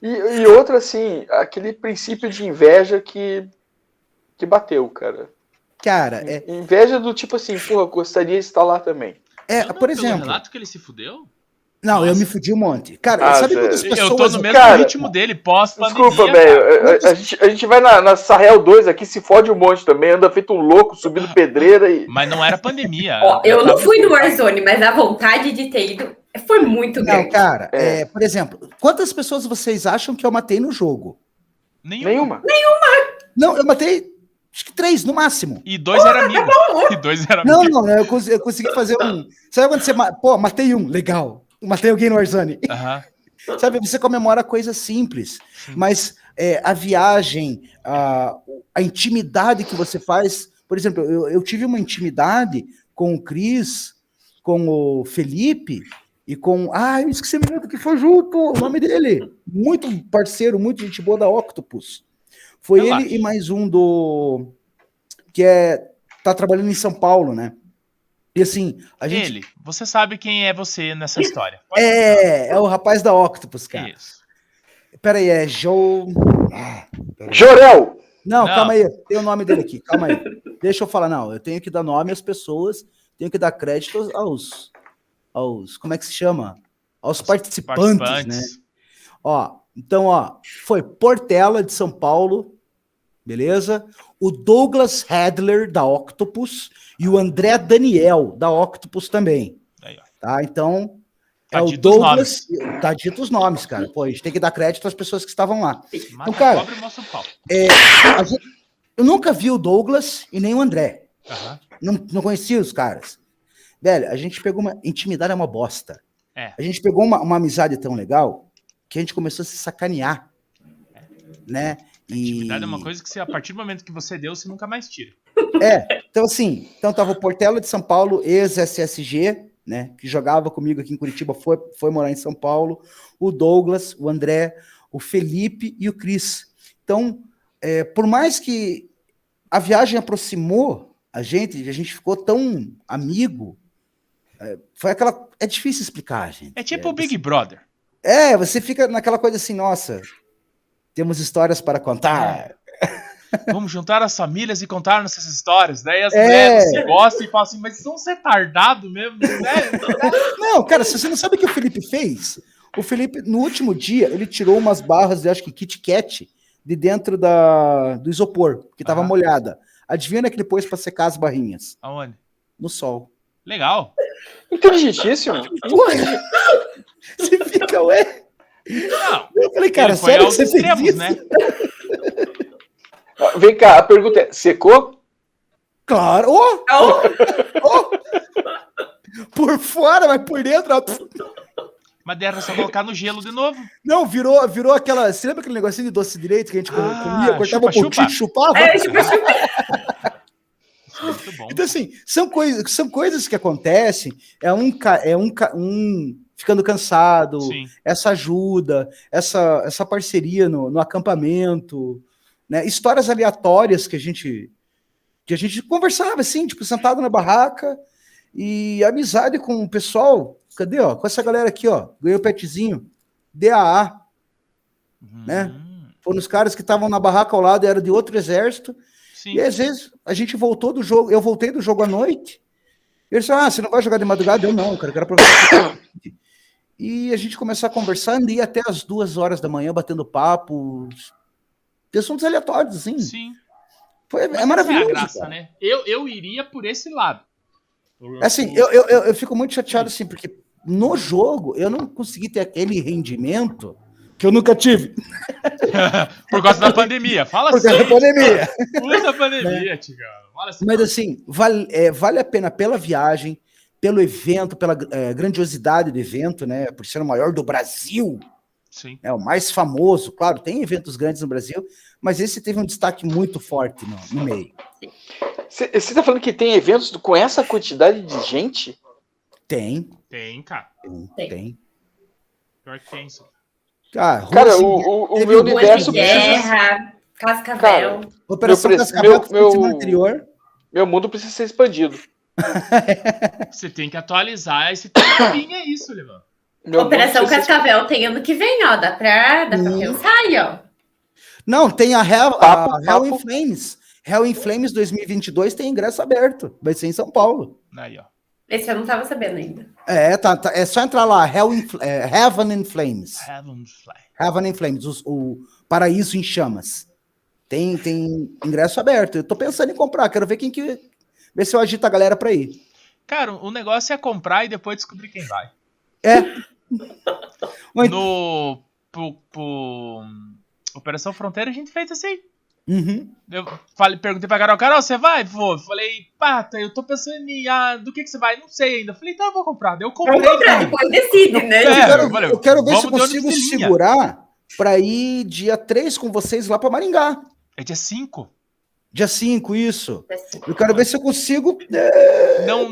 Speaker 3: e outra, assim, aquele princípio de inveja que bateu, cara.
Speaker 2: Cara,
Speaker 3: inveja do tipo assim, porra, gostaria de estar lá também.
Speaker 2: Por exemplo.
Speaker 1: Pelo relato que ele se fudeu?
Speaker 2: Não, eu me fudi um monte. Cara, sabe quantas pessoas...
Speaker 1: Eu tô no mesmo ritmo dele, pós-pandemia.
Speaker 3: Desculpa, velho. A gente vai na Sarrel 2 aqui, se fode um monte também, anda feito um louco, subindo pedreira e...
Speaker 1: Mas não era pandemia.
Speaker 4: Eu não fui no Warzone, mas a vontade de ter ido foi muito grande.
Speaker 2: Não, cara, por exemplo, quantas pessoas vocês acham que eu matei no jogo?
Speaker 3: Nenhuma.
Speaker 2: Não, eu matei, acho que 3 no máximo.
Speaker 1: E 2 eram amigos.
Speaker 2: Não, eu consegui fazer um... Sabe quando você... Pô, matei um, legal. Matei alguém no Warzone.
Speaker 1: Aham.
Speaker 2: Sabe, você comemora coisas simples, mas a viagem, a intimidade que você faz. Por exemplo, eu tive uma intimidade com o Cris, com o Felipe e com. Eu esqueci o menino que foi junto, o nome dele. Muito parceiro, muito gente boa da Octopus. Foi
Speaker 1: Relaxa.
Speaker 2: ele e mais um que tá trabalhando em São Paulo, né? E assim, a gente.
Speaker 1: Ele, você sabe quem é você nessa história. Pode
Speaker 2: É o rapaz da Octopus, cara.
Speaker 1: Isso.
Speaker 2: Peraí, é Joe.
Speaker 3: Jorel!
Speaker 2: Não,
Speaker 1: Não.
Speaker 2: calma aí, tem o nome dele aqui, calma aí. Deixa eu falar, não, eu tenho que dar nome às pessoas, tenho que dar crédito aos como é que se chama? Aos participantes, né? Então, foi Portela de São Paulo, beleza? O Douglas Hadler da Octopus e o André Daniel da Octopus também,
Speaker 1: Aí, ó.
Speaker 2: tá? Então,
Speaker 1: Tá
Speaker 2: é o
Speaker 1: dito os
Speaker 2: Douglas, tá dito os nomes, cara. Pô, a gente tem que dar crédito às pessoas que estavam lá.
Speaker 1: Mata
Speaker 2: cara,
Speaker 1: o pobre e mostra o pau.
Speaker 2: Eu nunca vi o Douglas e nem o André.
Speaker 1: Aham.
Speaker 2: Não conhecia os caras. Velho, a gente pegou uma. Intimidade é uma bosta.
Speaker 1: É.
Speaker 2: A gente pegou uma amizade tão legal que a gente começou a se sacanear. Né?
Speaker 1: Intimidade é uma coisa que a partir do momento que você deu, você nunca mais tira.
Speaker 2: Então assim, tava o Portela de São Paulo, ex-SSG, né? Que jogava comigo aqui em Curitiba, foi morar em São Paulo. O Douglas, o André, o Felipe e o Cris. Então, por mais que a viagem aproximou a gente ficou tão amigo. Foi aquela. É difícil explicar, gente.
Speaker 1: É tipo o Big Brother.
Speaker 2: Você fica naquela coisa assim, nossa, temos histórias para contar.
Speaker 1: Vamos juntar as famílias e contar nossas histórias. Daí as mulheres se gostam e falam assim, mas são retardados mesmo, né?
Speaker 2: Não, cara, se você não sabe o que o Felipe fez, o Felipe, no último dia, ele tirou umas barras de, acho que Kit Kat, de dentro do isopor, que tava molhada. Adivinha onde é que ele pôs pra secar as barrinhas?
Speaker 1: Aonde?
Speaker 2: No sol.
Speaker 1: Legal.
Speaker 3: Inteligentíssimo.
Speaker 2: Porra! Você fica, ué?
Speaker 1: Não.
Speaker 2: Eu falei, cara,
Speaker 1: Ele foi
Speaker 2: sério que
Speaker 1: aos
Speaker 2: você fez
Speaker 1: extremos,
Speaker 2: isso?
Speaker 1: né?
Speaker 3: Vem cá, a pergunta é: secou?
Speaker 2: Claro! Por fora, mas por dentro.
Speaker 1: Mas era só colocar no gelo de novo.
Speaker 2: Não, virou aquela. Você lembra aquele negocinho de doce de leite que a gente comia, cortava um pouquinho e chupava?
Speaker 1: Muito bom.
Speaker 2: Então, assim, são coisas que acontecem. É um ficando cansado,
Speaker 1: Sim.
Speaker 2: essa ajuda, essa parceria no acampamento, né? Histórias aleatórias que a gente conversava, assim, tipo, sentado na barraca, e amizade com o pessoal. Cadê, ó? Com essa galera aqui, ó. Ganhou o petzinho. DAA. Né? Foram os caras que estavam na barraca ao lado, era de outro exército.
Speaker 1: Sim.
Speaker 2: E às vezes a gente voltou do jogo, eu voltei do jogo à noite. E eles falaram, você não vai jogar de madrugada? Eu não, cara, eu quero aproveitar. E a gente começou a conversar, e ia até as 2 horas da manhã, batendo papo. De assuntos aleatórios, assim.
Speaker 1: Sim.
Speaker 2: É maravilhoso.
Speaker 1: É a graça, né? Eu iria por esse lado.
Speaker 2: Assim, eu fico muito chateado, assim, porque no jogo eu não consegui ter aquele rendimento que eu nunca tive.
Speaker 1: Por causa da pandemia. Fala
Speaker 2: Por
Speaker 1: assim.
Speaker 2: causa da pandemia.
Speaker 1: Por causa da pandemia, Tigão.
Speaker 2: Mas assim, vale a pena pela viagem, pelo evento, pela grandiosidade do evento, né? Por ser o maior do Brasil.
Speaker 1: Sim.
Speaker 2: É o mais famoso. Claro, tem eventos grandes no Brasil, mas esse teve um destaque muito forte no meio.
Speaker 3: Você está falando que tem eventos com essa quantidade de gente?
Speaker 2: Tem,
Speaker 1: cara.
Speaker 2: tem.
Speaker 1: Pior que tem, sim.
Speaker 2: Cara,
Speaker 3: o meu universo
Speaker 4: Guerra, Cascavel.
Speaker 2: Operação Cascavel que foi na semana anterior.
Speaker 3: Meu mundo precisa ser expandido.
Speaker 1: Você tem que atualizar esse tempinho, é isso, Levan.
Speaker 4: Operação Cascavel tem ano que vem, ó. Dá pra pensar aí, ó.
Speaker 2: Não, tem a Hell in Flames. Hell in Flames 2022 tem ingresso aberto. Vai ser em São Paulo.
Speaker 1: Aí, ó.
Speaker 4: Esse eu não tava sabendo ainda.
Speaker 2: É só entrar lá. Heaven in Flames. Heaven in Flames. O Paraíso em Chamas. Tem ingresso aberto. Eu tô pensando em comprar. Quero ver ver se eu agito a galera pra ir.
Speaker 1: Cara, o negócio é comprar e depois descobrir quem vai. Pro Operação Fronteira a gente fez assim.
Speaker 2: Uhum.
Speaker 1: Eu perguntei pra Carol, você vai? Vou. Falei, Pata, eu tô pensando em. Do que você vai? Não sei ainda. Eu falei, então eu vou comprar. Daí eu
Speaker 4: Vamos
Speaker 1: comprei.
Speaker 4: comprar, depois decide, né?
Speaker 2: Eu quero ver se eu
Speaker 1: vamos de ônibus
Speaker 2: consigo
Speaker 1: de linha.
Speaker 2: segurar pra ir dia 3 com vocês lá pra Maringá.
Speaker 1: É dia 5.
Speaker 2: Dia 5, isso. Eu quero ver se eu consigo.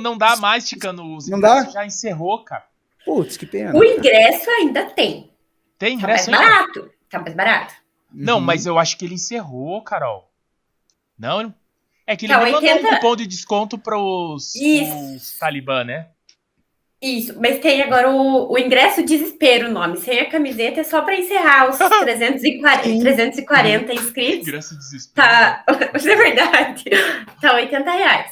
Speaker 1: Não dá mais, Ticano. Os
Speaker 2: Não
Speaker 1: ingressos
Speaker 2: dá?
Speaker 1: já encerrou, cara.
Speaker 2: Putz, que pena.
Speaker 4: O ingresso ainda tem.
Speaker 1: Tem
Speaker 4: Tá mais
Speaker 1: ingresso ainda?
Speaker 4: barato. Tá mais barato.
Speaker 1: Não,
Speaker 2: Uhum.
Speaker 1: mas eu acho que ele encerrou, Carol. Não? É que ele
Speaker 4: Tá,
Speaker 1: me mandou
Speaker 4: 80.
Speaker 1: um cupom de desconto pros
Speaker 4: Isso.
Speaker 1: os talibã, né?
Speaker 4: Isso, mas tem agora o ingresso desespero, o nome. Sem a camiseta é só para encerrar os 340 inscritos.
Speaker 1: Ingresso desespero.
Speaker 4: Tá, mas é verdade. Tá R$80.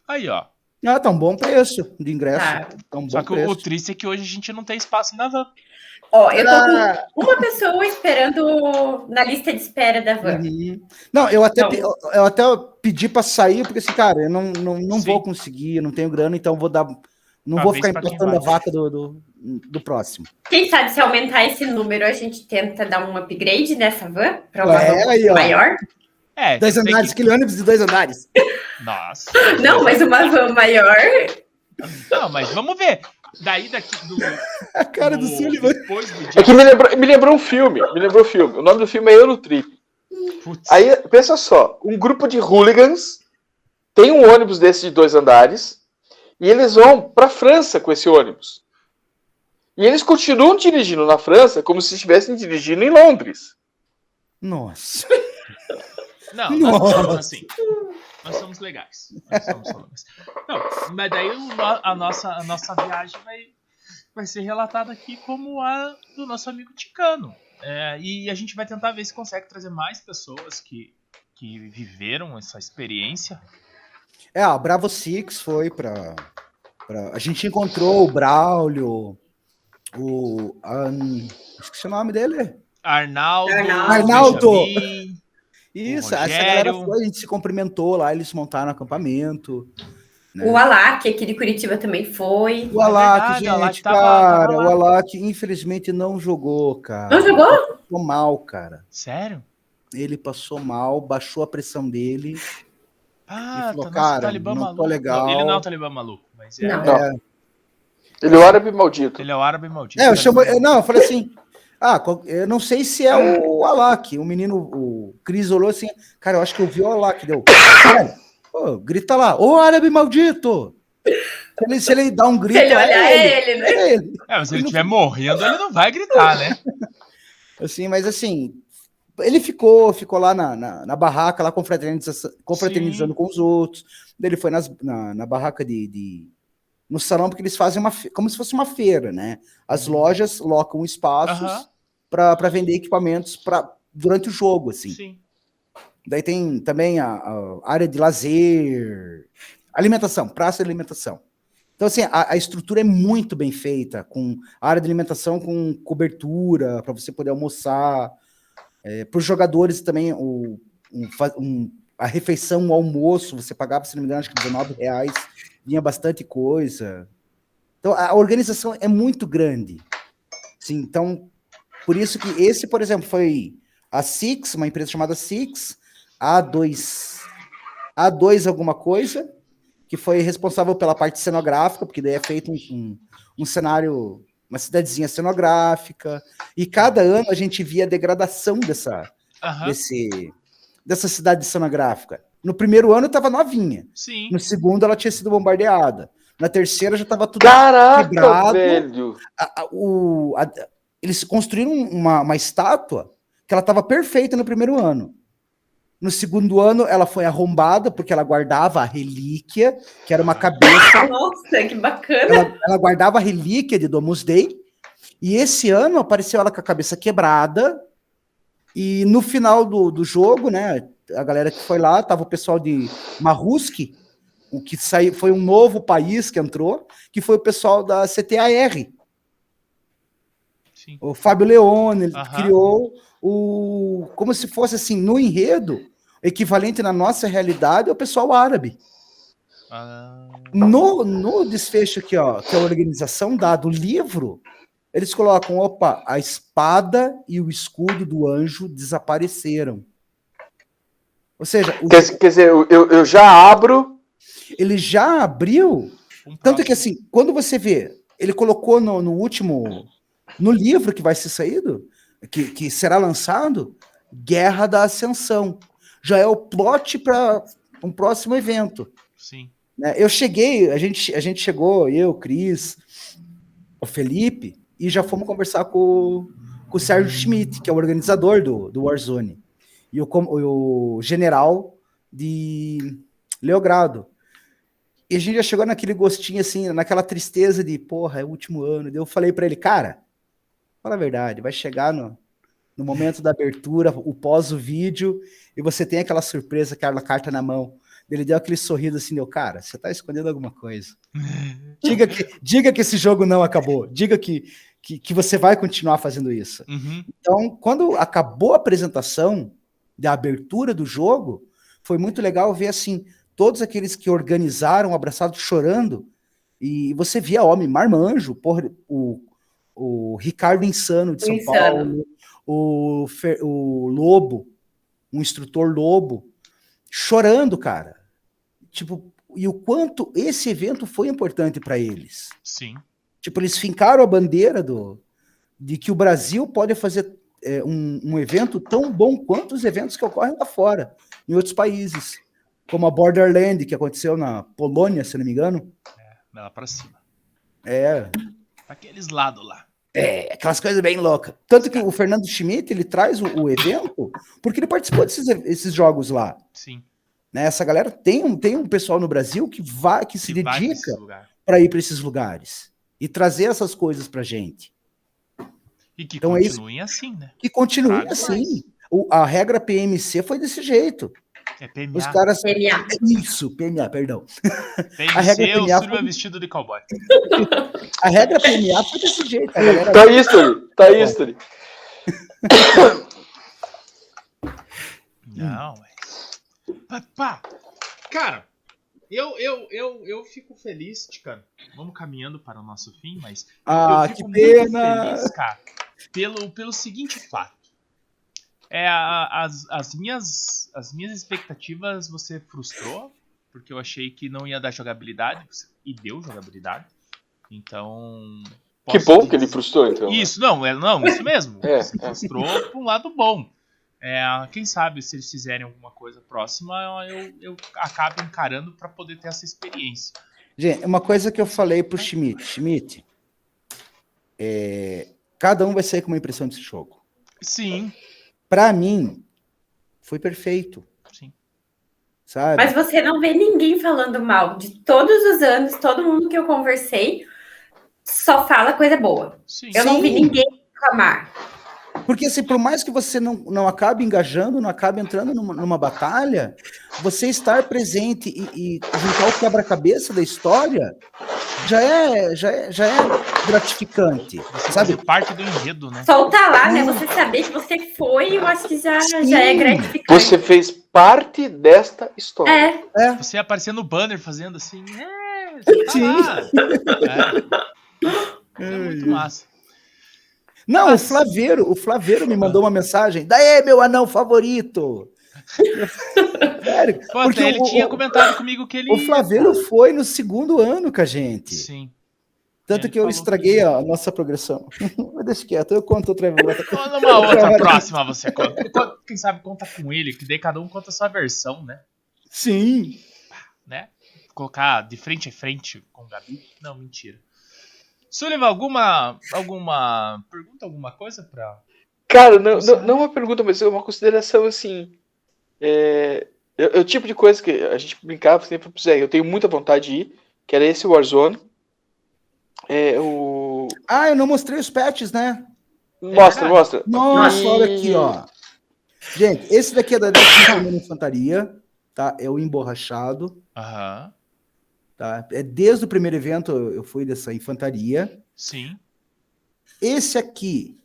Speaker 1: Aí, ó.
Speaker 2: Ah, tá um bom preço de ingresso.
Speaker 4: Tá.
Speaker 2: Tá um
Speaker 1: Só
Speaker 2: bom
Speaker 1: que
Speaker 2: preço.
Speaker 1: o triste é que hoje a gente não tem espaço na van.
Speaker 4: Ó, eu tô com uma pessoa esperando na lista de espera da van.
Speaker 2: Uhum. Não, eu até pedi pra sair, porque assim, cara, eu não
Speaker 1: Sim.
Speaker 2: vou conseguir, eu não tenho grana, então vou dar. Não
Speaker 1: Uma
Speaker 2: vou
Speaker 1: vez
Speaker 2: ficar
Speaker 1: pra quem
Speaker 2: empatando a
Speaker 1: vai.
Speaker 2: vaca do próximo.
Speaker 4: Quem sabe se aumentar esse número, a gente tenta dar um upgrade nessa van para uma van
Speaker 2: Aí, ó.
Speaker 4: maior?
Speaker 1: É,
Speaker 2: 2
Speaker 1: tem
Speaker 2: andares,
Speaker 1: que...
Speaker 2: aquele ônibus de 2 andares.
Speaker 1: Nossa.
Speaker 4: Não, mas uma van maior.
Speaker 1: Não, mas vamos ver. Daí daqui do.
Speaker 2: A cara do Sullivan.
Speaker 1: Depois do dia.
Speaker 3: É que me lembrou um filme. O nome do filme é Eurotrip.
Speaker 1: Putz.
Speaker 3: Aí, pensa só, um grupo de hooligans tem um ônibus desse de 2 andares e eles vão pra França com esse ônibus. E eles continuam dirigindo na França como se estivessem dirigindo em Londres.
Speaker 2: Nossa.
Speaker 1: Não, nós não somos
Speaker 2: Nossa.
Speaker 1: assim. Nós somos legais. Nós somos legais. Não, mas daí a nossa viagem vai ser relatada aqui como a do nosso amigo Ticano. E a gente vai tentar ver se consegue trazer mais pessoas que viveram essa experiência.
Speaker 2: A Bravo Six foi pra. A gente encontrou o Braulio, esqueci o nome dele.
Speaker 1: Arnaldo. Benjamin,
Speaker 2: Isso,
Speaker 1: o
Speaker 2: essa galera
Speaker 1: Rogério.
Speaker 2: foi, a gente se cumprimentou lá, eles montaram acampamento. Né?
Speaker 4: O Alak, aqui de Curitiba, também foi.
Speaker 2: O Alak,
Speaker 1: verdade,
Speaker 2: gente,
Speaker 1: o Alak
Speaker 2: cara,
Speaker 1: tava lá.
Speaker 2: o Alak infelizmente não jogou, cara.
Speaker 4: Não jogou?
Speaker 2: Ele passou mal, cara.
Speaker 1: Sério?
Speaker 2: Ele passou mal, baixou a pressão dele.
Speaker 1: Ah,
Speaker 2: falou,
Speaker 1: tá
Speaker 2: cara,
Speaker 1: nosso talibã
Speaker 2: não tô
Speaker 1: maluco.
Speaker 2: legal.
Speaker 1: Não, ele não é o talibã maluco, mas
Speaker 4: Não.
Speaker 3: Não. Ele é o árabe maldito.
Speaker 1: ele é o árabe maldito.
Speaker 2: Eu falei assim, eu não sei se é o Alak. O menino, o Cris olhou assim, cara, eu acho que eu vi o Alak. Deu, cara, pô, grita lá, ô árabe maldito! Se ele dá um grito,
Speaker 4: Se ele olhar, é ele, né?
Speaker 2: é ele.
Speaker 1: Mas se ele estiver morrendo, ele não vai gritar, né?
Speaker 2: Assim, mas assim, ele ficou lá na barraca, lá confraternizando com os outros. Ele foi na barraca no salão, porque eles fazem como se fosse uma feira, né? As lojas locam espaços para vender equipamentos durante o jogo, assim.
Speaker 1: Sim.
Speaker 2: Daí tem também a área de lazer, alimentação, praça de alimentação. Então, assim, a estrutura é muito bem feita, com a área de alimentação com cobertura, para você poder almoçar. Para os jogadores também, a refeição, o almoço, você pagava, se não me engano, acho que R$19, vinha bastante coisa. Então, a organização é muito grande. Sim, então, por isso que esse, por exemplo, foi a Six, uma empresa chamada Six, A2 alguma coisa, que foi responsável pela parte cenográfica, porque daí é feito um cenário, uma cidadezinha cenográfica, e cada ano a gente via a degradação dessa cidade cenográfica. No primeiro ano estava novinha.
Speaker 1: Sim.
Speaker 2: No segundo ela tinha sido bombardeada. Na terceira já estava tudo
Speaker 3: Caraca, velho!
Speaker 2: Eles construíram uma estátua que ela estava perfeita no primeiro ano. No segundo ano, ela foi arrombada porque ela guardava a relíquia, que era uma cabeça.
Speaker 4: Nossa, que bacana!
Speaker 2: Ela guardava a relíquia de Domus Dei. E esse ano apareceu ela com a cabeça quebrada. E no final do jogo, né, a galera que foi lá, tava o pessoal de Marrusk, o que saiu, foi um novo país que entrou, que foi o pessoal da CTAR.
Speaker 1: Sim.
Speaker 2: O Fábio Leone, ele criou como se fosse assim, no enredo, equivalente na nossa realidade, é o pessoal árabe. No desfecho aqui, ó, que a organização dá do livro, eles colocam, a espada e o escudo do anjo desapareceram. Ou seja...
Speaker 3: Quer dizer, eu já abro
Speaker 2: Ele já abriu.
Speaker 1: Um
Speaker 2: Tanto que,
Speaker 1: próximo.
Speaker 2: assim, quando você vê, ele colocou no último. No livro que vai ser saído, que será lançado, Guerra da Ascensão. Já é o plot para um próximo evento.
Speaker 1: Sim.
Speaker 2: Né? Eu cheguei, a gente chegou, eu, Cris, o Felipe, e já fomos conversar com o Sérgio Schmidt, que é o organizador do Warzone, e o general de Leogrado. E a gente já chegou naquele gostinho, assim, naquela tristeza de, porra, é o último ano. Daí eu falei pra ele, cara, fala a verdade, vai chegar no momento da abertura, o pós o vídeo, e você tem aquela surpresa, aquela carta na mão. Ele deu aquele sorriso assim, deu, cara, você tá escondendo alguma coisa. Diga que esse jogo não acabou. Diga que você vai continuar fazendo isso.
Speaker 1: Uhum.
Speaker 2: Então, quando acabou a apresentação da abertura do jogo, foi muito legal ver, assim, todos aqueles que organizaram, abraçados, chorando, e você via homem, marmanjo, porra, o Ricardo Insano de São Paulo, o Lobo, um instrutor Lobo, chorando, cara. Tipo, e o quanto esse evento foi importante para eles.
Speaker 1: Sim.
Speaker 2: Tipo, eles fincaram a bandeira de que o Brasil pode fazer um evento tão bom quanto os eventos que ocorrem lá fora, em outros países. Como a Borderland, que aconteceu na Polônia, se não me engano.
Speaker 1: Lá pra cima.
Speaker 2: É.
Speaker 1: Aqueles lados lá.
Speaker 2: Aquelas coisas bem loucas. Tanto que o Fernando Schmidt, ele traz o evento porque ele participou desses jogos lá.
Speaker 1: Sim.
Speaker 2: Né? Essa galera tem um pessoal no Brasil que se dedica para ir para esses lugares e trazer essas coisas pra gente.
Speaker 1: E que
Speaker 2: então,
Speaker 1: continuem assim, né?
Speaker 2: Que continuem assim. A regra PMC foi desse jeito.
Speaker 1: É PMA.
Speaker 2: Os caras...
Speaker 4: PMA.
Speaker 2: Isso, PMA, perdão.
Speaker 1: PMC
Speaker 2: a regra
Speaker 1: é o
Speaker 2: PMA
Speaker 1: Silvio vestido de cowboy.
Speaker 2: A regra PMA foi desse jeito. Galera...
Speaker 3: Tá history.
Speaker 1: Não, pá. Cara, eu fico feliz, Ticano. Vamos caminhando para o nosso fim, mas eu fico muito feliz, cara, pelo seguinte fato. As minhas expectativas você frustrou, porque eu achei que não ia dar jogabilidade, e deu jogabilidade. Então...
Speaker 3: Que bom que ele frustrou, então.
Speaker 1: Isso, isso mesmo. Você frustrou por um lado bom. Quem sabe se eles fizerem alguma coisa próxima, eu acabo encarando para poder ter essa experiência.
Speaker 2: Gente, uma coisa que eu falei pro Schmidt, cada um vai sair com uma impressão desse jogo.
Speaker 1: Sim.
Speaker 2: Pra mim, foi perfeito.
Speaker 1: Sim.
Speaker 2: Sabe?
Speaker 4: Mas você não vê ninguém falando mal. De todos os anos, todo mundo que eu conversei só fala coisa boa.
Speaker 1: Sim.
Speaker 4: Eu não vi ninguém reclamar.
Speaker 2: Porque, assim, por mais que você não acabe engajando, não acabe entrando numa batalha, você estar presente e juntar o quebra-cabeça da história já é gratificante,
Speaker 1: Você
Speaker 2: sabe?
Speaker 1: fazer parte do enredo, né?
Speaker 4: Soltar lá, né? Você saber que você foi, eu acho que já é gratificante.
Speaker 3: Você fez parte desta história.
Speaker 1: Você aparecer no banner fazendo assim, você tá lá. É muito massa.
Speaker 2: Não, o Flaveiro me mandou uma mensagem. Daí, meu anão favorito! Sério,
Speaker 1: Pô,
Speaker 2: porque
Speaker 1: ele tinha comentado comigo que ele...
Speaker 2: O Flaveiro foi no segundo ano com a gente.
Speaker 1: Sim.
Speaker 2: Tanto que eu estraguei a nossa progressão. Mas deixa quieto, eu conto outra vez.
Speaker 1: Numa outra próxima você conta. Quem sabe conta com ele, que daí cada um conta a sua versão, né?
Speaker 2: Sim.
Speaker 1: Né? Colocar de frente a frente com o Gabi. Não, mentira. Sullivan, alguma pergunta, alguma coisa pra...
Speaker 3: Cara, não uma pergunta, mas uma consideração assim. É o tipo de coisa que a gente brincava sempre pro Zé. Eu tenho muita vontade de ir, que era esse Warzone.
Speaker 2: Eu não mostrei os patches, né?
Speaker 3: Mostra.
Speaker 2: Nossa, olha aqui, ó. Gente, esse daqui é da 15ª Infantaria, tá? É o emborrachado.
Speaker 1: Aham.
Speaker 2: Tá? Desde o primeiro evento eu fui dessa infantaria.
Speaker 1: Sim.
Speaker 2: Esse aqui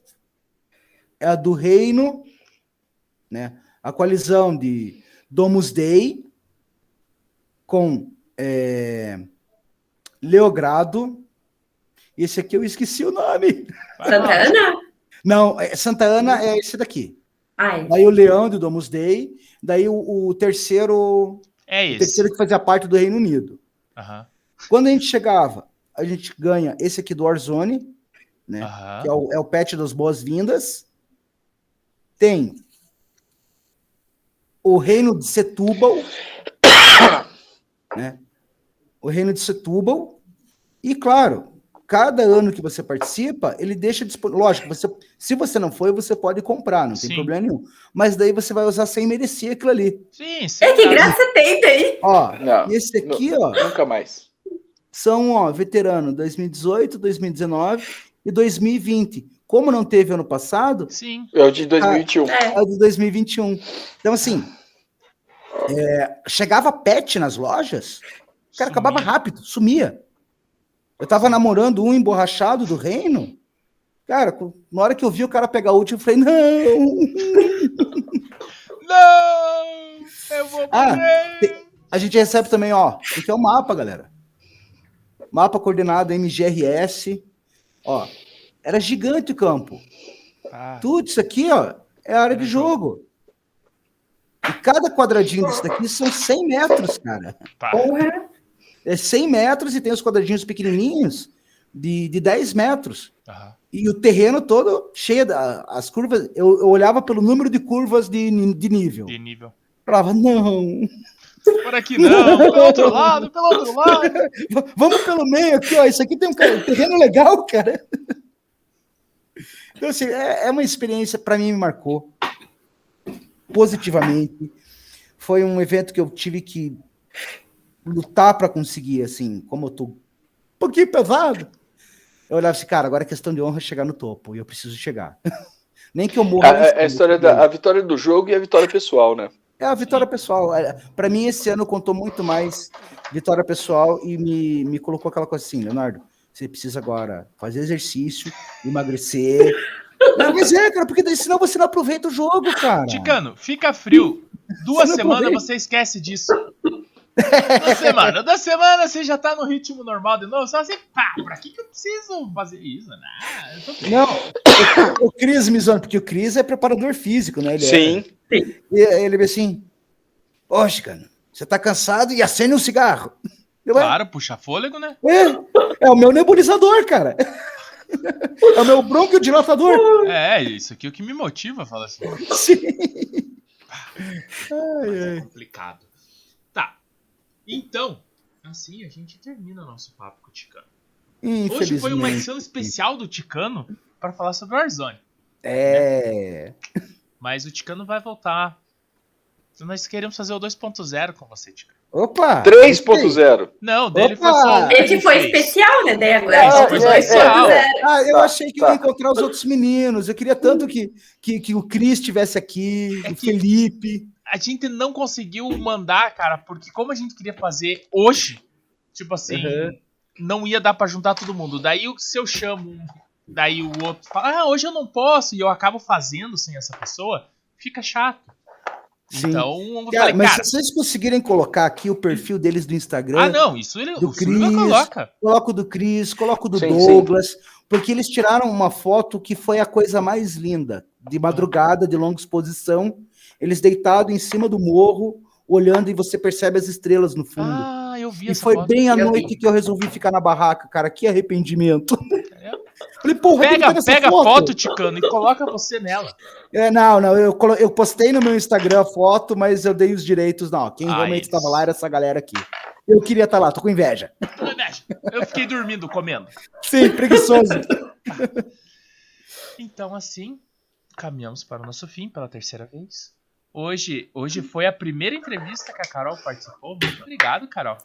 Speaker 2: é a do Reino, né? A coalizão de Domusday com Leogrado. Esse aqui eu esqueci o nome.
Speaker 4: Santa Ana?
Speaker 2: Não, Santa Ana é esse daqui.
Speaker 4: Ai.
Speaker 2: Daí o Leão de Domusday. Daí o terceiro...
Speaker 1: É
Speaker 2: O
Speaker 1: esse.
Speaker 2: terceiro que fazia parte do Reino Unido.
Speaker 1: Aham.
Speaker 2: Quando a gente chegava, a gente ganha esse aqui do Warzone, né?
Speaker 1: Aham.
Speaker 2: Que é o patch das boas-vindas. Tem o Reino de Setúbal, né? O Reino de Setúbal. E, claro, cada ano que você participa, ele deixa disponível. Lógico, se você não foi, você pode comprar, não tem
Speaker 1: Sim.
Speaker 2: problema nenhum. Mas daí você vai usar sem merecer aquilo ali.
Speaker 1: Sim, sim.
Speaker 4: Que graça tem daí?
Speaker 2: Ó,
Speaker 3: Não,
Speaker 2: e esse aqui, ó,
Speaker 3: Nunca mais.
Speaker 2: são, ó, veterano 2018, 2019 e 2020. Como não teve ano passado,
Speaker 1: Sim.
Speaker 3: É o de 2021.
Speaker 2: é o de 2021. Então, assim, chegava patch nas lojas, o cara acabava rápido, sumia. Eu tava namorando um emborrachado do Reino, cara, na hora que eu vi o cara pegar o último, eu falei, não!
Speaker 1: Não! Eu vou morrer!
Speaker 2: A gente recebe também, ó, aqui é o mapa, galera. Mapa coordenado MGRS, ó, era gigante o campo.
Speaker 1: Ah,
Speaker 2: Tudo isso aqui, ó, é área de jogo. E cada quadradinho disso daqui são 100 metros, cara.
Speaker 1: pá.
Speaker 4: Porra.
Speaker 2: É 100 metros e tem os quadradinhos pequenininhos de 10 metros.
Speaker 1: Aham.
Speaker 2: E o terreno todo cheio, as curvas, eu olhava pelo número de curvas de nível.
Speaker 1: De nível.
Speaker 2: Falava, não,
Speaker 1: Por aqui não, pelo outro lado, pelo outro lado.
Speaker 2: vamos pelo meio aqui, ó, isso aqui tem um terreno legal, cara. Então, assim, é uma experiência, para mim, me marcou positivamente. Foi um evento que eu tive que lutar para conseguir, assim, como eu tô um pouquinho pesado. Eu olhava assim, cara, agora é questão de honra chegar no topo, e eu preciso chegar. Nem que eu morra.
Speaker 3: A história a vitória do jogo e a vitória pessoal, né?
Speaker 2: É a vitória pessoal. Para mim, esse ano contou muito mais vitória pessoal e me colocou aquela coisa assim, Leonardo, você precisa agora fazer exercício, emagrecer. Não, mas cara, porque daí, senão você não aproveita o jogo, cara.
Speaker 1: Ticano, fica frio. 2
Speaker 2: Você não
Speaker 1: semanas
Speaker 2: aproveita.
Speaker 1: você esquece disso. 2 semanas você já tá no ritmo normal de novo. Só assim, pá, pra que eu preciso fazer isso? Não, eu tô bem.
Speaker 2: Não, o Cris me zoando, porque o Cris é preparador físico, né? Ele
Speaker 3: Sim.
Speaker 2: E ele vê assim, poxa, cara, você tá cansado e acende um cigarro.
Speaker 1: Claro, puxa fôlego, né?
Speaker 2: É o meu nebulizador, cara. É o meu bronquiodilatador.
Speaker 1: É, isso aqui é o que me motiva a falar assim.
Speaker 2: Sim.
Speaker 1: Mas é complicado. Tá. Então, assim a gente termina o nosso papo com o Ticano. Hoje foi uma edição especial do Ticano para falar sobre o Warzone. Mas o Ticano vai voltar. Nós queremos fazer o 2.0 com você, Ticano.
Speaker 2: Opa!
Speaker 3: 3.0.
Speaker 1: Não, dele
Speaker 2: Opa!
Speaker 1: foi só.
Speaker 4: Esse foi especial, né? Daí agora
Speaker 1: Esse
Speaker 4: a
Speaker 1: foi
Speaker 4: gente vai
Speaker 1: especial.
Speaker 2: Eu
Speaker 3: Tá,
Speaker 2: achei que eu ia encontrar os outros meninos. Eu queria tanto que o Cris estivesse aqui,
Speaker 1: É
Speaker 2: o
Speaker 1: que-
Speaker 2: Felipe.
Speaker 1: A gente não conseguiu mandar, cara, porque como a gente queria fazer hoje, tipo assim, não ia dar pra juntar todo mundo. Daí se eu chamo um, daí o outro fala, hoje eu não posso, e eu acabo fazendo sem essa pessoa, fica chato.
Speaker 2: Sim.
Speaker 1: Então, eu
Speaker 2: Cara,
Speaker 1: falei,
Speaker 2: mas
Speaker 1: cara,
Speaker 2: se vocês conseguirem colocar aqui o perfil deles do Instagram,
Speaker 1: não, isso ele,
Speaker 2: do
Speaker 1: o Silvio
Speaker 2: Cris,
Speaker 1: coloca.
Speaker 2: coloco o do Cris, coloco o do
Speaker 3: Sim,
Speaker 2: Douglas, porque eles tiraram uma foto que foi a coisa mais linda, de madrugada, de longa exposição, eles deitados em cima do morro, olhando e você percebe as estrelas no fundo.
Speaker 1: Ah, eu vi
Speaker 2: E
Speaker 1: essa
Speaker 2: foi
Speaker 1: foto.
Speaker 2: bem à
Speaker 4: Eu
Speaker 2: noite que eu resolvi ficar na barraca, cara, que arrependimento.
Speaker 1: É.
Speaker 2: Falei, porra, tem que ter essa
Speaker 1: Pega a foto, Ticano, e coloca você nela.
Speaker 2: Não, eu postei no meu Instagram a foto, mas eu dei os direitos, não, quem realmente
Speaker 1: isso.
Speaker 2: estava lá era essa galera aqui. Eu queria estar lá, tô com inveja.
Speaker 1: Eu fiquei dormindo, comendo.
Speaker 2: Sim, preguiçoso.
Speaker 1: Então, assim, caminhamos para o nosso fim pela terceira vez. Hoje foi a primeira entrevista que a Carol participou. Muito obrigado, Carol.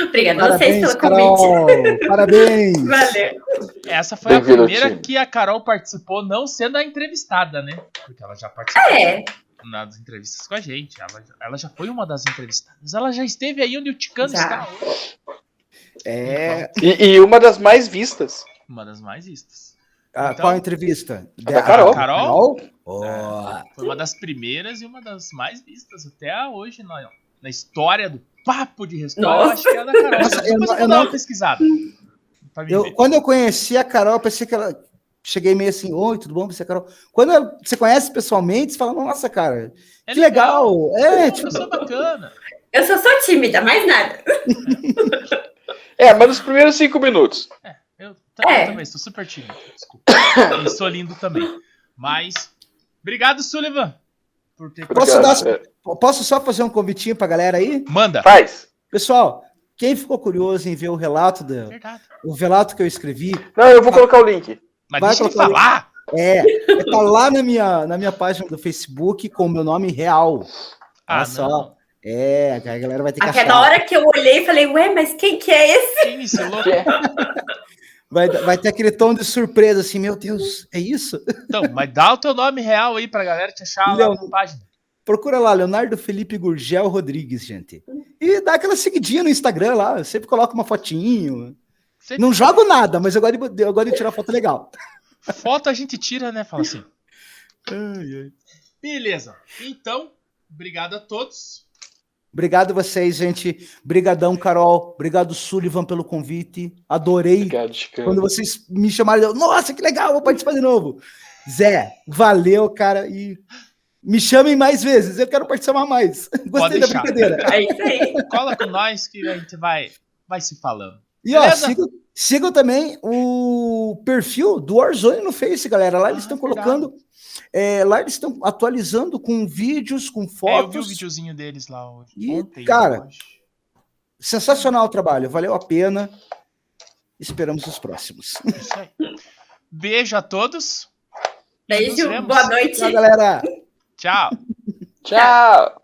Speaker 4: Obrigada a vocês pelo
Speaker 2: Carol,
Speaker 4: convite.
Speaker 2: parabéns.
Speaker 4: Valeu.
Speaker 1: Essa foi a
Speaker 3: Bem-vindo ao
Speaker 1: primeira
Speaker 3: time.
Speaker 1: que a Carol participou, não sendo a entrevistada, né? Porque ela já participou nas entrevistas com a gente. Ela já foi uma das entrevistadas. Ela já esteve aí onde o Ticano
Speaker 4: Já.
Speaker 1: está hoje.
Speaker 3: E uma das mais vistas.
Speaker 1: Uma das mais vistas.
Speaker 2: Qual a entrevista?
Speaker 3: Da Carol.
Speaker 1: Carol?
Speaker 2: Oh.
Speaker 1: Foi uma das primeiras e uma das mais vistas até hoje na história do Papo de Resposta. Eu acho que é a da Carol.
Speaker 2: Nossa,
Speaker 1: Depois eu
Speaker 2: eu
Speaker 1: vou dar uma pesquisada. Pra mim ver.
Speaker 2: Quando eu conheci a Carol, eu pensei que ela... Cheguei meio assim, oi, tudo bom? Você é Carol? Quando você conhece pessoalmente, você fala, nossa, cara, que legal.
Speaker 1: É uma
Speaker 2: Tipo,
Speaker 1: pessoa bacana.
Speaker 4: Eu só sou tímida, mais nada.
Speaker 3: Mas nos primeiros 5 minutos.
Speaker 1: Eu também sou super tímido. Desculpa. E sou lindo também. Mas, obrigado, Sullivan, por ter
Speaker 2: Posso só fazer um convitinho pra galera aí?
Speaker 1: Manda.
Speaker 3: Faz.
Speaker 2: Pessoal, quem ficou curioso em ver o relato
Speaker 1: Verdade.
Speaker 2: o relato que eu escrevi,
Speaker 3: Não, eu vou colocar o link.
Speaker 1: Mas
Speaker 2: Vai
Speaker 1: deixa eu
Speaker 2: colocar
Speaker 1: falar.
Speaker 2: tá lá na minha página do Facebook com o meu nome real. Olha só.
Speaker 1: Não.
Speaker 2: A galera vai ter que
Speaker 4: Até
Speaker 2: achar.
Speaker 4: na hora que eu olhei e falei, ué, mas quem que é esse?
Speaker 1: Quem é esse louco?
Speaker 2: Vai ter aquele tom de surpresa, assim, meu Deus, é isso?
Speaker 1: Então, mas dá o teu nome real aí pra galera te achar lá na página.
Speaker 2: Procura lá, Leonardo Felipe Gurgel Rodrigues, gente. E dá aquela seguidinha no Instagram lá, eu sempre coloco uma fotinho. Não jogo nada, mas eu gosto de tirar foto legal.
Speaker 1: Foto a gente tira, né? Fala assim. Beleza. Então, obrigado a todos.
Speaker 2: Obrigado a vocês, gente. Brigadão, Carol. Obrigado, Sullivan, pelo convite. Adorei.
Speaker 3: Obrigado, Chicano.
Speaker 2: Quando vocês me chamaram, nossa, que legal, vou participar de novo. Zé, valeu, cara. E me chamem mais vezes, eu quero participar mais. Gostei da brincadeira.
Speaker 4: É isso aí.
Speaker 1: Cola com nós que a gente vai se falando.
Speaker 2: E ó, sigam também o perfil do Warzone no Face, galera. Lá eles estão colocando... lá eles estão atualizando com vídeos, com fotos.
Speaker 1: Eu vi o videozinho deles lá hoje.
Speaker 2: E, cara, sensacional o trabalho. Valeu a pena. Esperamos os próximos.
Speaker 1: Isso aí. Beijo a todos.
Speaker 4: Beijo, boa noite.
Speaker 2: Tchau, galera.
Speaker 1: Tchau.
Speaker 3: Tchau.